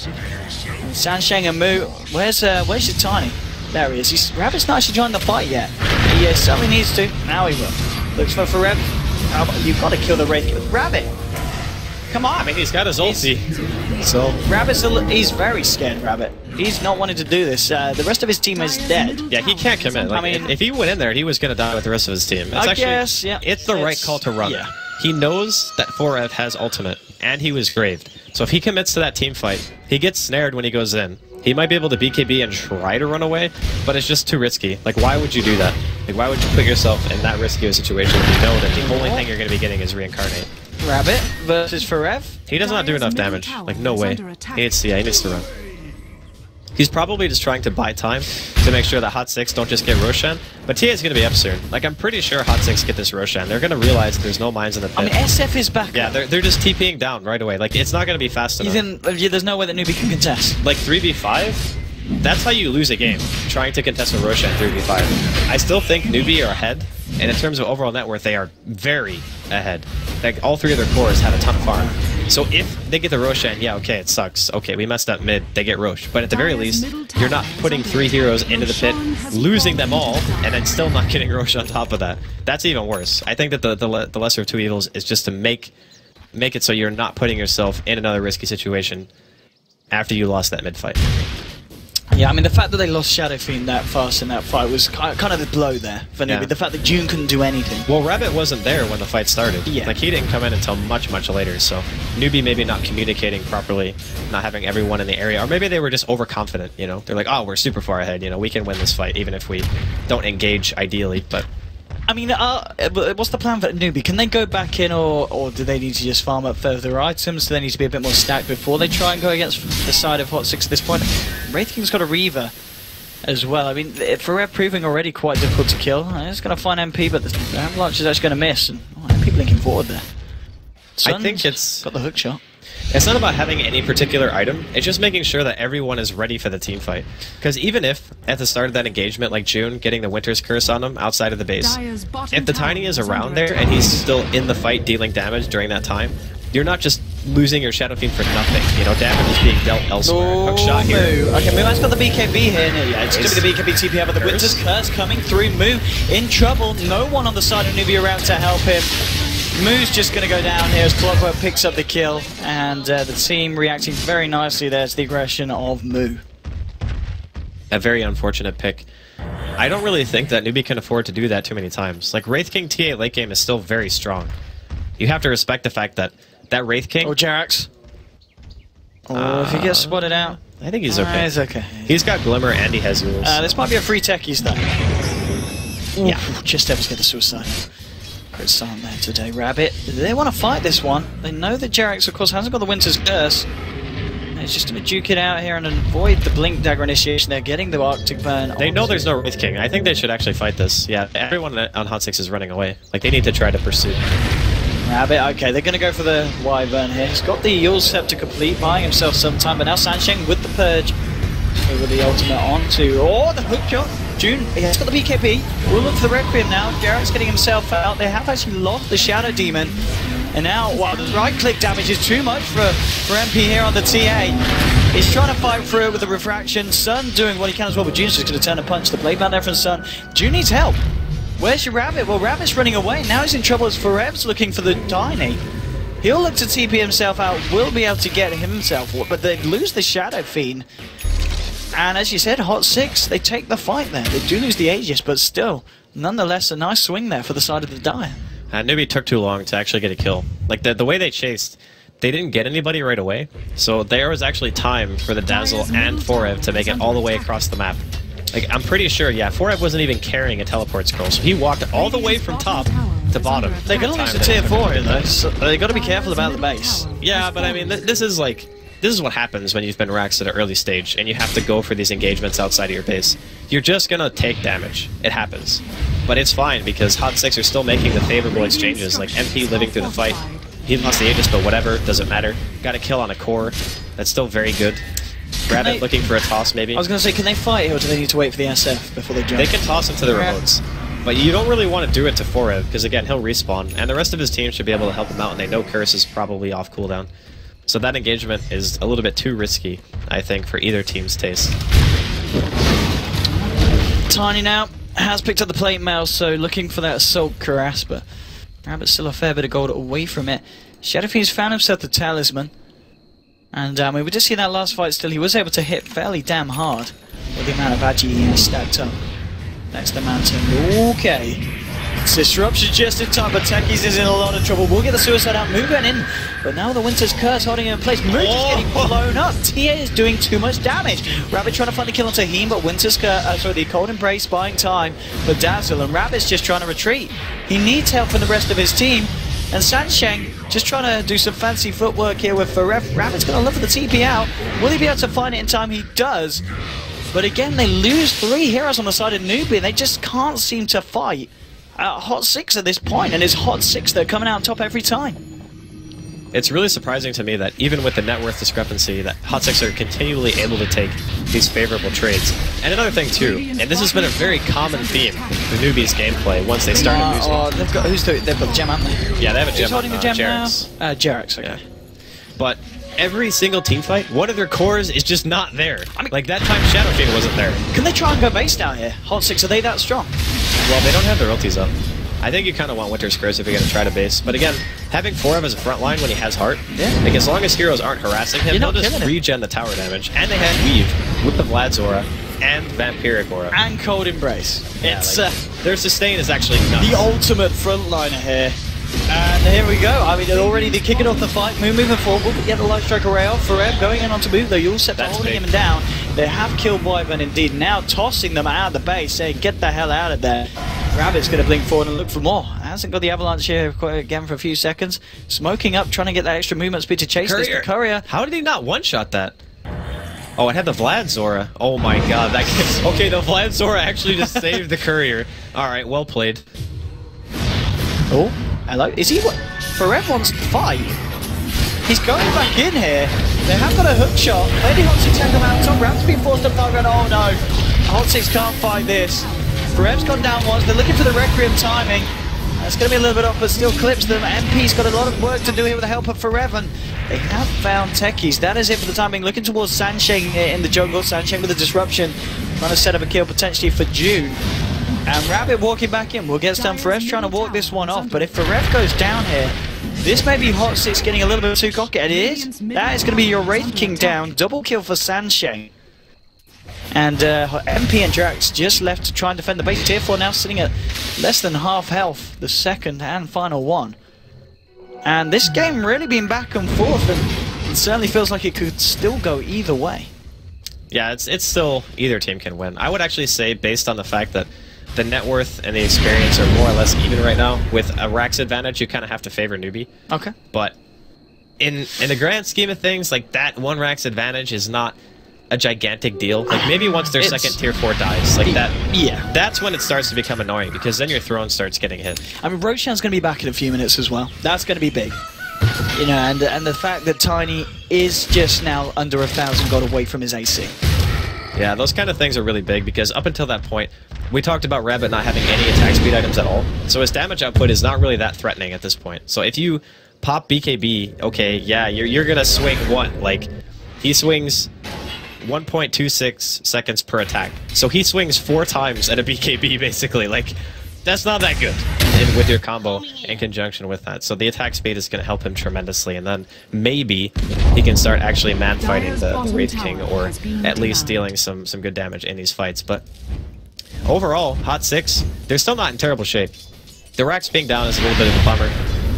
Sansheng and Mu. Where's your Tiny? There he is. Rabbit's not actually joined the fight yet. He certainly needs to. Now he will. Looks for Forev. Oh, you've got to kill the Wraith with Rabbit. Come on. I mean, he's got his ulti. So he's very scared, Rabbit. He's not wanting to do this. The rest of his team is dead. Yeah, he can't commit. Like, I mean, if he went in there, he was going to die with the rest of his team. It's the right call to run. Yeah. He knows that 4F has ultimate, and he was graved. So if he commits to that team fight, he gets snared when he goes in. He might be able to BKB and try to run away, but it's just too risky. Like, why would you do that? Like, why would you put yourself in that risky of a situation when you know that the only thing you're going to be getting is Reincarnate? Rabbit versus Forev. He does not do enough damage. Like, no way. He needs to run. He's probably just trying to buy time to make sure that HOT6 don't just get Roshan, but TA is going to be up soon. Like, I'm pretty sure HOT6 get this Roshan. They're going to realize that there's no mines in the pit. I mean, SF is back. Yeah, they're just TPing down right away. Like, it's not going to be fast enough. There's no way that Newbee can contest. Like, 3v5? That's how you lose a game, trying to contest a Roshan 3v5. I still think Newbee are ahead, and in terms of overall net worth, they are very ahead. Like, all three of their cores have a ton of farm. So if they get the Roshan, yeah, okay, it sucks. Okay, we messed up mid, they get Rosh. But at the very least, you're not putting 3 heroes into the pit, losing them all, and then still not getting Rosh on top of that. That's even worse. I think that the lesser of two evils is just to make it so you're not putting yourself in another risky situation after you lost that mid fight. Yeah, I mean, the fact that they lost Shadow Fiend that fast in that fight was kind of the blow there for Newbee. The fact that June couldn't do anything. Well, Rabbit wasn't there when the fight started. Yeah. Like, he didn't come in until much, much later, so Newbee maybe not communicating properly, not having everyone in the area, or maybe they were just overconfident, you know? They're like, oh, we're super far ahead, you know, we can win this fight, even if we don't engage ideally, but... I mean, what's the plan for Newbee? Can they go back in, or do they need to just farm up further items? Do they need to be a bit more stacked before they try and go against the side of HOT6 at this point? Wraith King's got a Reaver as well. I mean, Forev proving already quite difficult to kill. He's going to find MP, but the Avalanche is actually going to miss. And MP blinking forward there. I think it's... got the hook shot. It's not about having any particular item, it's just making sure that everyone is ready for the team fight. Because even if, at the start of that engagement, like June, getting the Winter's Curse on him outside of the base, if the Tiny is around there and he's still in the fight dealing damage during that time, you're not just losing your Shadow Fiend for nothing. You know, damage is being dealt elsewhere. Hook shot here. Okay, Mu's got the BKB here. Yeah, it's going to be the BKB TP out, but the Winter's Curse coming through. Mu in trouble. No one on the side of Newbee around to help him. Mu's just going to go down here as Clockwork picks up the kill, and the team reacting very nicely there to the aggression of Mu. A very unfortunate pick. I don't really think that Newbee can afford to do that too many times. Like, Wraith King TA late game is still very strong. You have to respect the fact that Wraith King... Oh, Jerax. Oh, if he gets spotted out... I think he's okay. He's okay. He's got Glimmer and he has Euls. This might be a free techies though. Yeah. Just able to get the suicide. Great start there today, Rabbit. They want to fight this one. They know that Jerax, of course, hasn't got the Winter's Curse. He's just going to duke it out here and avoid the Blink Dagger initiation. They're getting the Arctic Burn. They know there's no Wraith King. I think they should actually fight this. Yeah, everyone on HOT6 is running away. Like, they need to try to pursue. Rabbit, okay, they're going to go for the Wyvern here. He's got the Yule Scepter complete, buying himself some time, but now Sansheng with the Purge. With the ultimate onto... Oh, the hook shot! June, he's got the BKB. We'll look for the Requiem now. Jarrett's getting himself out. They have actually lost the Shadow Demon. And now, wow, the right-click damage is too much for MP here on the TA. He's trying to fight through it with the refraction. Sun doing what he can as well, but June's just going to turn and punch the blade down there from Sun. June needs help. Where's your Rabbit? Well, Rabbit's running away. Now he's in trouble as Forev's looking for the Tiny. He'll look to TP himself out, will be able to get himself, but they lose the Shadow Fiend. And as you said, HOT6, they take the fight there. They do lose the Aegis, but still, nonetheless, a nice swing there for the side of the Dire. Newbee took too long to actually get a kill. Like, the way they chased, they didn't get anybody right away. So there was actually time for the Dazzle and Forev to make it all the way across the map. Like, I'm pretty sure, yeah, Forev wasn't even carrying a teleport scroll, so he walked all the way from top to bottom. They're going to lose the tier 4 in though, so they've got to be careful about the base. Yeah, but I mean, this is what happens when you've been Raxed at an early stage and you have to go for these engagements outside of your base. You're just gonna take damage. It happens. But it's fine because HOT6 are still making the favorable exchanges, like MP living through the fight. He lost the Aegis, but whatever, doesn't matter. Got a kill on a core. That's still very good. Rabbit looking for a toss, maybe. I was going to say, can they fight or do they need to wait for the SF before they jump? They can toss him to the remotes. But you don't really want to do it to Forev, because again, he'll respawn, and the rest of his team should be able to help him out, and they know Curse is probably off cooldown. So that engagement is a little bit too risky, I think, for either team's taste. Tiny now has picked up the plate mail, so looking for that Assault Cuirass, but Rabbit's still a fair bit of gold away from it. Shadowfiend's found himself the Talisman, and we were just seeing that last fight still, he was able to hit fairly damn hard with the amount of Agi he has stacked up. Next to Mountain. Okay. Disruption just in time, but Techies is in a lot of trouble. We'll get the Suicide out, Mugen in, but now the Winter's Curse holding him in place. Moog is getting blown up. TA is doing too much damage. Rabbit trying to find the kill on Tahim, but Winter's Curse, the Cold Embrace buying time for Dazzle, and Rabbit's just trying to retreat. He needs help from the rest of his team, and Sansheng just trying to do some fancy footwork here with Forev. Rabbit's going to look for the TP out. Will he be able to find it in time? He does. But again, they lose 3 heroes on the side of Newbee, and they just can't seem to fight HOT6 at this point, and it's HOT6 that are coming out on top every time. It's really surprising to me that even with the net worth discrepancy, that HOT6 are continually able to take these favorable trades. And another thing too, and this has been a very common theme with Newbee's gameplay once they started losing. They've got the gem, haven't they? Yeah, they have a gem. Who's holding the gem Jarrett's. now? Jarrett's, okay. Yeah. But every single team fight, one of their cores is just not there. I mean, like that time Shadow Fiend wasn't there. Can they try and go base down here? HOT6, are they that strong? Well, they don't have their ultis up. I think you kind of want Winter's Curse if you're going to try to base. But again, having Forev as a front line when he has Heart, like as long as heroes aren't harassing him, he'll just regen the tower damage. And they had Weave with the Vlad's Aura and Vampiric Aura. And Cold Embrace. Yeah, it's their sustain is actually nuts. The ultimate frontliner here. And here we go. I mean, already they're kicking off the fight. Moon moving forward. We'll get the light strike array off. Forev going in onto Move, though. You're all set to holding him down. They have killed Wyvern indeed. Now tossing them out of the base, saying, get the hell out of there. Rabbit's going to blink forward and look for more. Hasn't got the avalanche here again for a few seconds. Smoking up, trying to get that extra movement speed to chase this. The Courier. How did he not one-shot that? Oh, it had the Vlad Zora. Oh my god. Okay, the Vlad Zora actually just saved the Courier. Alright, well played. Oh, hello. Is he what? Forev wants to fight. He's going back in here. They have got a hook shot. Lady HOT6 had them out top. Ram's been forced to target. Oh no. HOT6 can't fight this. Forev's gone down once. They're looking for the Requiem timing. That's going to be a little bit off, but still clips them. MP's got a lot of work to do here with the help of Forev, and they have found Techies. That is it for the timing. Looking towards Sansheng in the jungle. Sansheng with a disruption. Trying to set up a kill potentially for June. And Rabbit walking back in. Will get done. Forev's trying to walk this one off, but if Forev goes down here, this may be HOT6 getting a little bit too cocky. And it is. That is going to be your Wraith King down. Double kill for Sansheng. And MP and Drax just left to try and defend the base. Tier 4 now sitting at less than half health, the second and final one. And this game really been back and forth, and it certainly feels like it could still go either way. Yeah, it's still either team can win. I would actually say, based on the fact that the net worth and the experience are more or less even right now, with a Rax advantage, you kind of have to favor Newbee. Okay. But in the grand scheme of things, like that one Rax advantage is not a gigantic deal. Like maybe once their second tier 4 dies, like that. Yeah, that's when it starts to become annoying because then your throne starts getting hit. I mean, Roshan's going to be back in a few minutes as well. That's going to be big, you know. And the fact that Tiny is just now under 1,000 gold away from his AC. Yeah, those kind of things are really big because up until that point, we talked about Rabbit not having any attack speed items at all. So his damage output is not really that threatening at this point. So if you pop BKB, okay, yeah, you're gonna swing one. Like, he swings 1.26 seconds per attack. So he swings 4 times at a BKB, basically. Like, that's not that good with your combo in conjunction with that. So the attack speed is going to help him tremendously, and then maybe he can start actually man-fighting the Wraith King, or at least dealing some good damage in these fights. But overall, HOT6, they're still not in terrible shape. The Rax being down is a little bit of a bummer,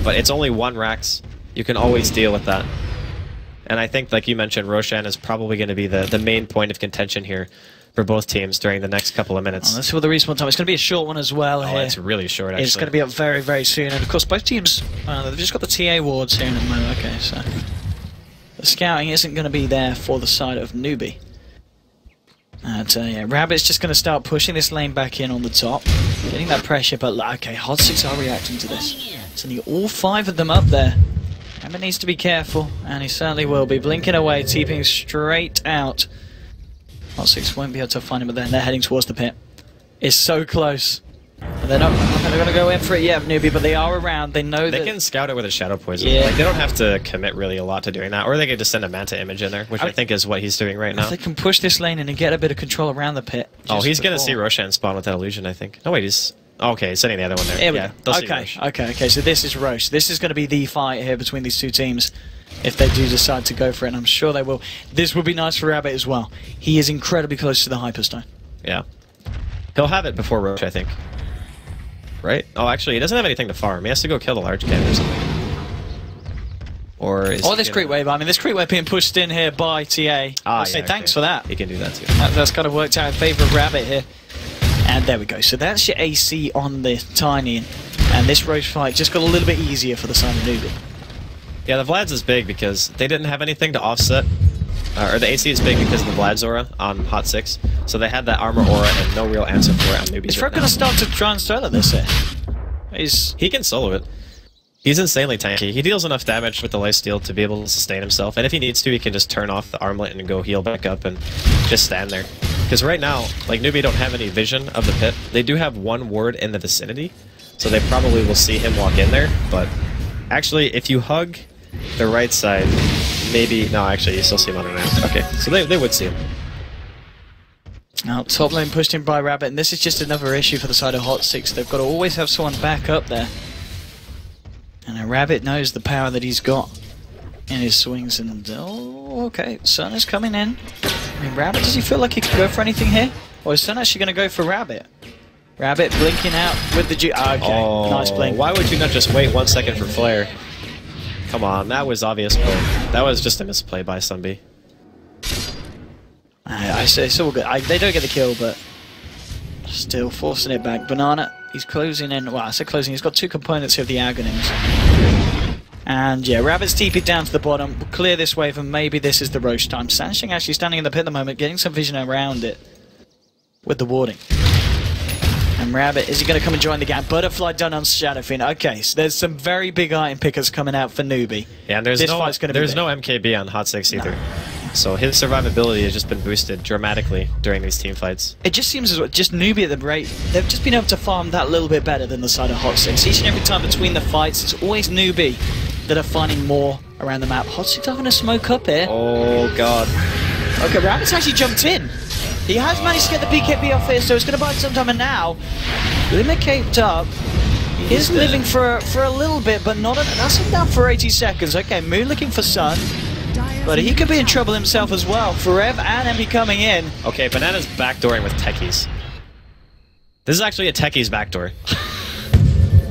but it's only 1 Rax. You can always deal with that. And I think, like you mentioned, Roshan is probably going to be the main point of contention here for both teams during the next couple of minutes. Let's see what the respawn time. It's going to be a short one as well. Oh, it's really short, actually. It's going to be up very, very soon. And of course, both teams, they've just got the TA wards here in the moment. Okay, so the scouting isn't going to be there for the side of Newbee. Yeah, Rabbit's just going to start pushing this lane back in on the top, getting that pressure. But okay, HOT6 are reacting to this. Sending all 5 of them up there. Rabbit needs to be careful, and he certainly will be. Blinking away, TPing straight out. HOT6 won't be able to find him, but then they're heading towards the pit. It's so close. They're not going to go in for it yet, Newbie, but they are around. They know they can scout it with a Shadow Poison. Yeah. Like, they don't have to commit really a lot to doing that, or they could just send a Manta image in there, which I think is what he's doing right now. If they can push this lane in and get a bit of control around the pit. Oh, he's going to see Roshan spawn with that illusion, I think. No, wait, he's... Okay, he's sending the other one there. Yeah, okay, so this is Roche. This is going to be the fight here between these two teams, if they do decide to go for it, and I'm sure they will. This would be nice for Rabbit as well. He is incredibly close to the Hyperstone. Yeah. He'll have it before Roche, I think. Right? Oh, actually, he doesn't have anything to farm. He has to go kill the large cannon or something. Or is this creep wave. I mean, this creep wave being pushed in here by TA. I'll say thanks for that. He can do that too. That's kind of worked out in favour of Rabbit here. And there we go. So that's your AC on the Tiny. And this Roche fight just got a little bit easier for the side of Newbee. Yeah, the Vlad's is big because they didn't have anything to offset. Or the AC is big because of the Vlad's aura on HOT6. So they had that armor aura and no real answer for it on Newbee. Is Fred going to start to try and solo this here? He can solo it. He's insanely tanky. He deals enough damage with the lifesteal to be able to sustain himself. And if he needs to, he can just turn off the armlet and go heal back up and just stand there. Because right now, like, Newbee don't have any vision of the pit. They do have 1 ward in the vicinity, so they probably will see him walk in there. But actually, if you hug the right side, maybe... No, actually, you still see him underneath. Okay, so they would see him. Now, top lane pushed in by Rabbit, and this is just another issue for the side of HOT6. They've got to always have someone back up there. And Rabbit knows the power that he's got in his swings, and oh, okay, Sun is coming in. I mean, Rabbit, does he feel like he could go for anything here? Or is Sun actually going to go for Rabbit? Rabbit blinking out with the G. Okay, nice blink. Why would you not just wait 1 second for Flare? Come on, that was obvious play. That was just a misplay by Sunbee. It's all good. They don't get the kill, but still forcing it back. Banana, he's closing in. Well, I said closing. He's got 2 components here of the Aghanim's. And yeah, Rabbit's TP'd down to the bottom. We'll clear this wave, and maybe this is the Roche time. Sansheng actually standing in the pit at the moment, getting some vision around it with the warding. And Rabbit, is he going to come and join the gap? Butterfly done on Shadowfin. Okay, so there's some very big item pickers coming out for Newbie. Yeah, and there's no MKB on HOT6 either. So his survivability has just been boosted dramatically during these team fights. It just seems as well, just Newbie at the rate, they've just been able to farm that little bit better than the side of HOT6. Each and every time between the fights, it's always Newbie that are finding more around the map. HOT6 are going to smoke up here. Oh, God. Okay, Rabbit's actually jumped in. He has managed to get the BKB off here, so it's going to buy some time. And now, Limit caped up. He is living for a little bit, but not enough. That's him down for 80 seconds. Okay, Moon looking for Sun. But he could be in trouble himself as well. Forever and Emmy coming in. Okay, Banana's backdooring with techies. This is actually a techies backdoor.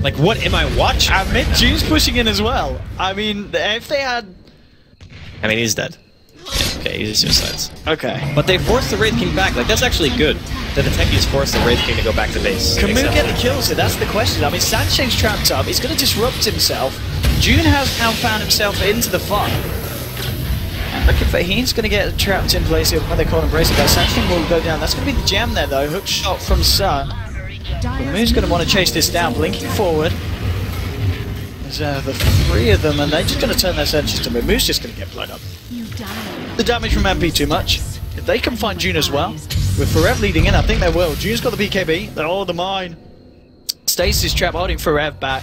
Like, what am I watching? June's pushing in as well. I mean, if they had... I mean, he's dead. Okay, he's suicides. Okay. But they forced the Wraith King back. Like, that's actually good that the techies forced the Wraith King to go back to base. Can Moon get the kills here? That's the question. I mean, Sansheng's trapped up. He's going to disrupt himself. June has now found himself into the fight. And looking for... He's going to get trapped in place here. What they call him, bracing guy. Sansheng will go down. That's going to be the gem there, though. Hook shot from Sun. But Moon's going to want to chase this down. Blinking forward. There's the 3 of them, and they're just going to turn their attention to Moon. Moon's just going to get blown up. The damage from MP too much. if they can find June as well, with Forev leading in, I think they will. June's got the BKB. Oh, the mine. Stasis trap holding Forev back.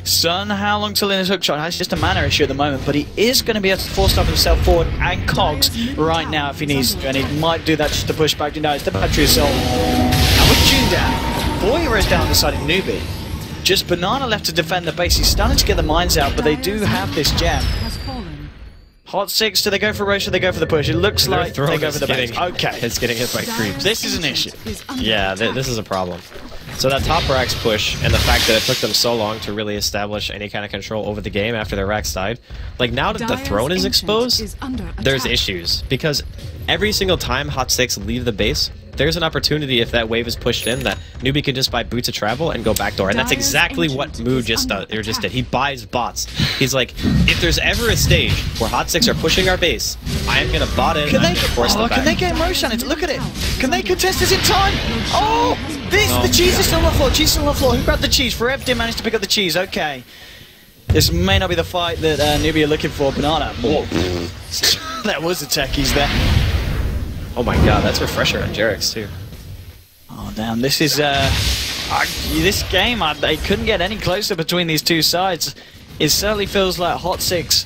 Sun, how long till in his hook shot? It's just a mana issue at the moment, but he is going to be able to force up himself forward and cogs right now if he needs to, and he might do that just to push back. No, it's the battery assault. And with June down, 4 heroes down the side of Newbee. Just Banana left to defend the base. He's starting to get the mines out, but they do have this gem. HOT6, do they go for Roche or do they go for the push? It looks like they go for the base. Okay. It's getting hit by creeps. This is an issue. Yeah, this is a problem. So that top Rax push, and the fact that it took them so long to really establish any kind of control over the game after their Rax died, like now that the throne is exposed, there's issues. Because every single time HOT6 leave the base, there's an opportunity if that wave is pushed in that Newbee can just buy boots of travel and go backdoor. And that's exactly what Moo just did. He buys bots. He's like, if there's ever a stage where HOT6 are pushing our base, I am going to bot in and I'm going to force them back. Can they get Roche on it? Look at it. Can they contest this in time? Oh! The cheese is still on the floor. Cheese is still on the floor. Who grabbed the cheese? Forev did manage to pick up the cheese. Okay. This may not be the fight that Newbee are looking for. Banana. That was the techies there. Oh my god, that's Refresher on Jarix too. Oh damn, this is this game, they couldn't get any closer between these two sides. It certainly feels like HOT6.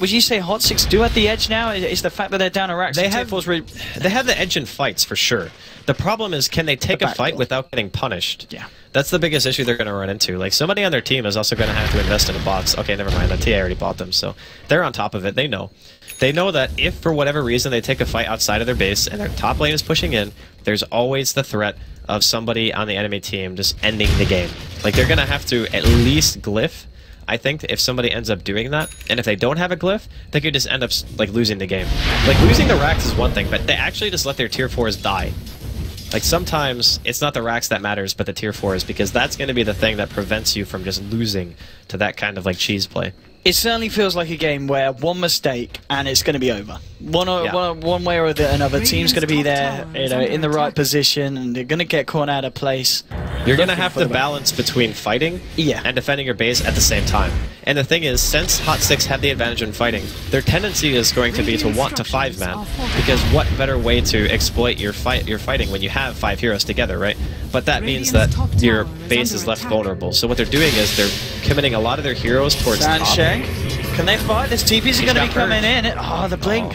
Would you say HOT6 do at the edge now? Is the fact that they're down a Rax? They have the edge in fights for sure. The problem is, can they take a fight without getting punished? Yeah. That's the biggest issue they're going to run into. Like, somebody on their team is also going to have to invest in a bots. Okay, never mind. The TA already bought them, so they're on top of it. They know. They know that if, for whatever reason, they take a fight outside of their base and their top lane is pushing in, there's always the threat of somebody on the enemy team just ending the game. Like, they're going to have to at least glyph, I think, if somebody ends up doing that. And if they don't have a glyph, they could just end up, like, losing the game. Like, losing the Rax is one thing, but they actually just let their tier 4s die. Like, sometimes it's not the Rax that matters, but the tier 4s, because that's going to be the thing that prevents you from just losing to that kind of, like, cheese play. It certainly feels like a game where one mistake and it's going to be over. One way or another, team's going to be there, in the right position, and they're going to get caught out of place. You're going to have to balance between fighting and defending your base at the same time. And the thing is, since HOT6 have the advantage in fighting, their tendency is going to be to want to 5-man, because what better way to exploit your fighting when you have 5 heroes together, right? But that means that your base is left vulnerable. So what they're doing is they're committing a lot of their heroes towards top. Can they fight? This TPs are going to be coming in. Oh, the blink.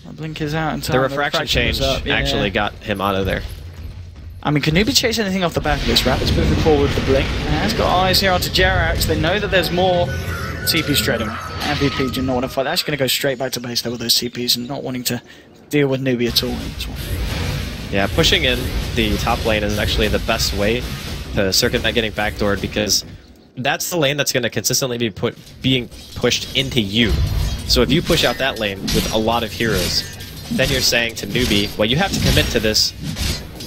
The blink is out in time. The refraction change actually got him out of there. I mean, can Newbee chase anything off the back of this? Rabbit's moving forward with the blink. And he's got eyes here onto Jerax. They know that there's more TPs trading. MVP do not want to fight. They're actually going to go straight back to base there with those TPs and not wanting to deal with Newbee at all in this one. Yeah, pushing in the top lane is actually the best way to circumvent getting backdoored, because that's the lane that's going to consistently be being pushed into you. So if you push out that lane with a lot of heroes, then you're saying to Newbee, well, you have to commit to this,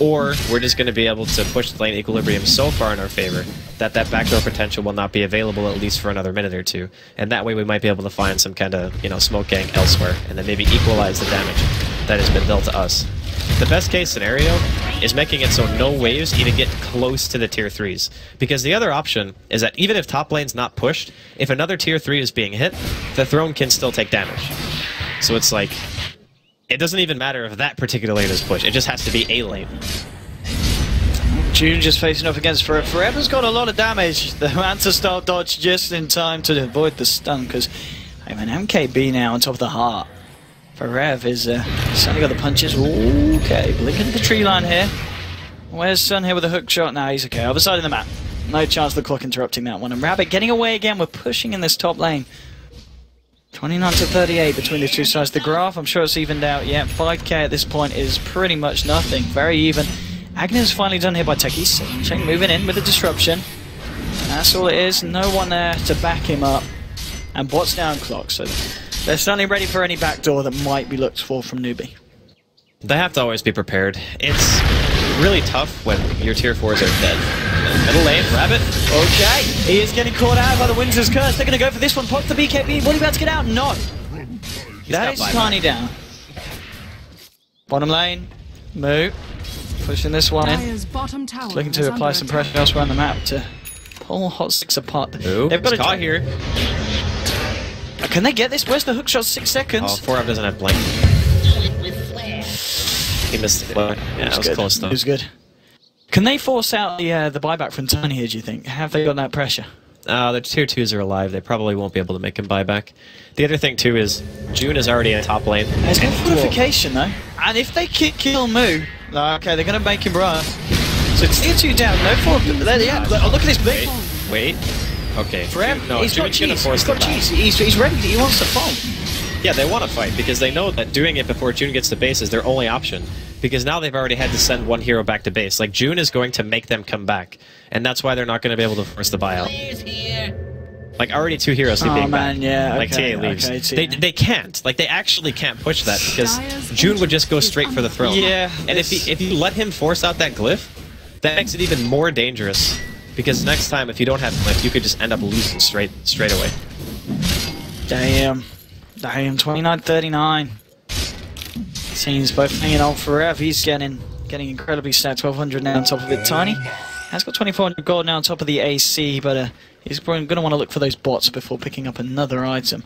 or we're just going to be able to push the lane equilibrium so far in our favor that that backdoor potential will not be available at least for another minute or two. And that way we might be able to find some kind of, smoke gank elsewhere, and then maybe equalize the damage that has been dealt to us. The best case scenario is making it so no waves even get close to the tier 3s. Because the other option is that even if top lane's not pushed, if another tier 3 is being hit, the throne can still take damage. So it's like, it doesn't even matter if that particular lane is pushed, it just has to be a lane. June just facing off against Forev. Forev's got a lot of damage. The Manta-style dodge just in time to avoid the stun, because I'm an MKB now on top of the heart. Forev is certainly got the punches. Okay, blinking the tree line here. Where's Sun here with a hook shot? Now he's okay. Other side of the map. No chance of the clock interrupting that one. And Rabbit getting away again. We're pushing in this top lane. 29 to 38 between the two sides. The graph, I'm sure it's evened out. Yeah, 5k at this point is pretty much nothing. Very even. Agnes finally done here by techies. Check moving in with a disruption. And that's all it is. No one there to back him up. And bots down clock. So they're certainly ready for any backdoor that might be looked for from Newbee. They have to always be prepared. It's really tough when your tier 4s are dead. Middle lane, Rabbit. Okay, he is getting caught out by the Winter's Curse. They're going to go for this one. Pops the BKB. Will he be able to get out? No. That is Tiny down. Bottom lane, Moo. Pushing this one in. Looking to apply some pressure elsewhere on the map to pull HOT6 apart. Ooh, they've got a caught here. A Can they get this? Where's the hook shot? 6 seconds. Oh, 4 doesn't have blink. He missed the flare. Yeah, that was close though. It was good. Can they force out the buyback from Tiny here, do you think? Have they got that pressure? The tier 2s are alive. They probably won't be able to make him buy back. The other thing, too, is June is already in top lane. There's no fortification, though. And if they kill Moo, okay, they're going to make him run. So tier 2 down, no fort. Yeah, look at this blink. Wait. Okay. For him, no, he's got June's gonna cheese. force He's got them cheese. He's ready. He wants to fight. Yeah, they want to fight because they know that doing it before June gets to base is their only option. Because now they've already had to send one hero back to base. Like, June is going to make them come back. And that's why they're not going to be able to force the buyout. Like, already 2 heroes being back. Yeah, like, okay, TA leaves. okay, they can't. Like, they actually can't push that because June would just go straight for the throne. Yeah. And if you let him force out that glyph, that makes it even more dangerous. Because next time, if you don't have glyph, you could just end up losing straight away. Damn. 29-39. Teams both hanging on forever. He's getting incredibly stacked. 1200 now on top of it. Tiny has got 2400 gold now on top of the AC, but he's probably going to want to look for those bots before picking up another item.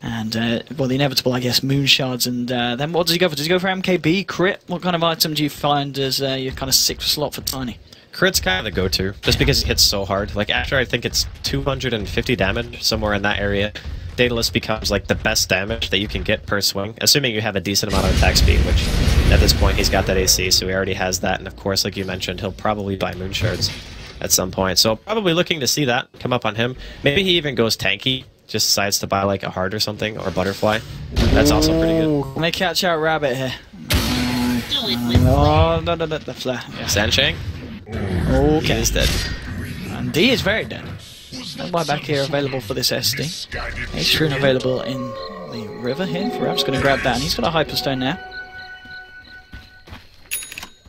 And, well, the inevitable, I guess, moon shards. And then what does he go for? Does he go for MKB, crit? What kind of item do you find as your kind of 6th slot for Tiny? Crit's kind of the go-to, just because it hits so hard. Like, after I think it's 250 damage, somewhere in that area, Daedalus becomes, like, the best damage that you can get per swing, assuming you have a decent amount of attack speed, which, at this point, he's got that AC, so he already has that, and of course, like you mentioned, he'll probably buy moon shards at some point. So, probably looking to see that come up on him. Maybe he even goes tanky, just decides to buy, like, a heart or something, or a butterfly. That's also pretty good. Can they catch out Rabbit here? Oh, no, the flare. Yeah. Sanshang? Okay. He is dead. And he is very dead. No buyback here available for this SD. H-Rune available in the river here. Farab's going to grab that, and he's got a Hyperstone now.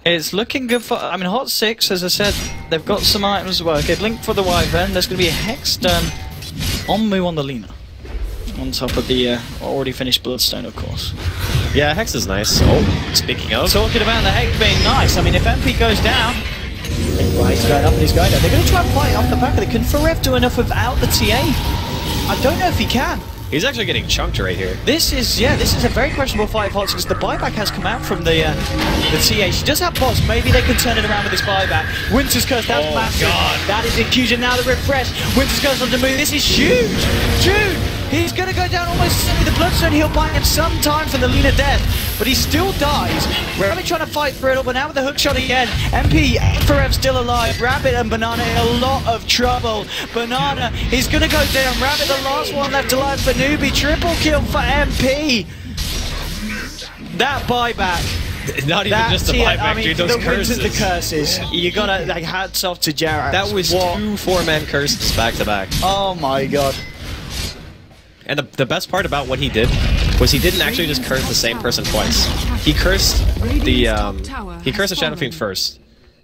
It's looking good for... I mean, HOT6, as I said, they've got some items as well. Okay, Blink for the Wyvern. There's going to be a Hexstone on Moo on the Lina. On top of the already finished Bloodstone, of course. Yeah, Hex is nice. Oh, speaking of... Talking about the Hex being nice, I mean, if MP goes down... Well, he's going up and he's going down. They're going to try and fight off the back of it. Can Farev do enough without the TA? I don't know if he can. He's actually getting chunked right here. This is a very questionable fight for HOT6 because the buyback has come out from the TA. She does have bots. Maybe they can turn it around with this buyback. Winter's Curse, that's massive. God. That is infusion. Now the refresh. Winter's Curse on the move. This is huge. June. He's going to go down almost certainly. The Bloodstone, he'll buy him some time for the Lina death, but he still dies. Rabbit trying to fight through it all, but now with the hookshot again. MP, Farev still alive. Rabbit and Banana in a lot of trouble. Banana, he's going to go down. Rabbit, the last one left alive for Newbee. Triple kill for MP. That buyback. Not even just the buyback, I mean, dude, those curses. The curses. You gotta, like, hats off to Jarrett. That was 2 4-man curses back to back. Oh my god. And the best part about what he did was he didn't actually just curse the same person twice. He cursed the Shadow Fiend first,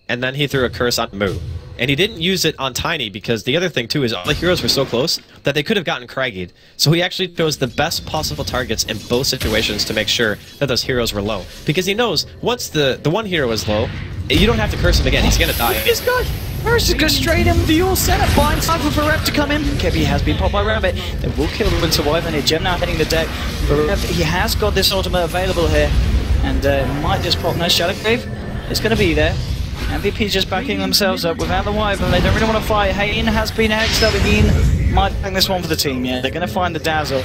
and then he threw a curse on Moo. And he didn't use it on Tiny because the other thing too is all the heroes were so close that they could have gotten Craggied. So he actually chose the best possible targets in both situations to make sure that those heroes were low. Because he knows once the one hero is low, you don't have to curse him again, he's gonna die. This guy! First to go straight in the all setup, buying time for Farev to come in. Kebby has been popped by Rabbit. They will kill the Winter Wyvern here. Gem now hitting the deck. Farev, he has got this ultimate available here. And might just pop. No, Shadow Grave is going to be there. MVP just backing themselves up without the Wyvern. They don't really want to fight. Hain has been hexed up. Hain might bang this one for the team, yeah. They're going to find the Dazzle.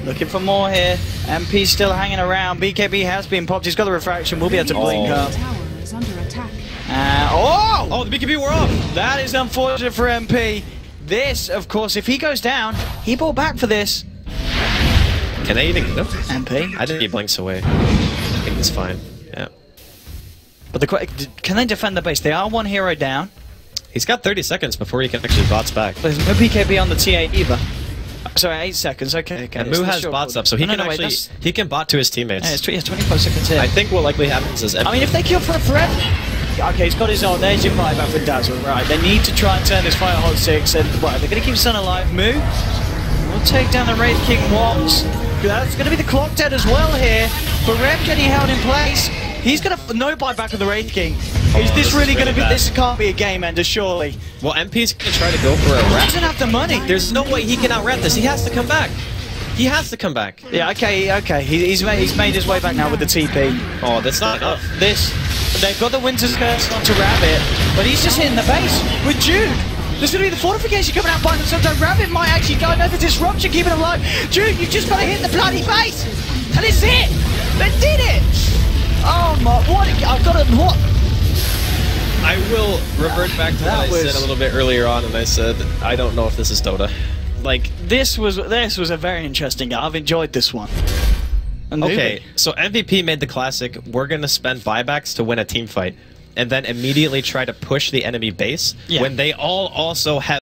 Looking for more here. MP still hanging around. BKB has been popped. He's got the refraction. We'll be able to blink up. Oh, the BKB were off. That is unfortunate for MP. This, of course, if he goes down, he bought back for this. Can they even get him? MP? I think he blinks away. I think it's fine. Yeah. But can they defend the base? They are one hero down. He's got 30 seconds before he can actually bots back. But there's no BKB on the TA either. Sorry, 8 seconds. Okay. And Moo has bots up, so he can actually he can bot to his teammates. Yeah, it's 25 seconds here. I think what likely happens is... I mean, if they kill for a threat... Okay, he's got his own. There's your buyback for Dazzle. Right, they need to try and turn this fight on HOT6. And right, they're going to keep Sun alive. Moo will take down the Wraith King once. That's going to be the clock dead as well here. Farev getting held in place. He's going to no buyback of the Wraith King. Is this really going to be? This can't be a game ender, surely. Well, MP's going to try to go for a rat. He doesn't have the money. There's no way he can out-rat this. He has to come back. He has to come back. Yeah, okay. He's made his way back now with the TP. Oh, that's not enough. They've got the Winter's Curse onto Rabbit, but he's just hitting the base with Jude. There's going to be the fortification coming out by themselves. Rabbit might actually go. No, the disruption keeping him alive. Jude, you've just got to hit the bloody base, and it's it. They did it. Oh my! What? I will revert back to what I said a little bit earlier on, and I said I don't know if this is Dota. Like this was a very interesting game. I've enjoyed this one. Okay, so MVP made the classic, we're going to spend buybacks to win a team fight, and then immediately try to push the enemy base when they all also have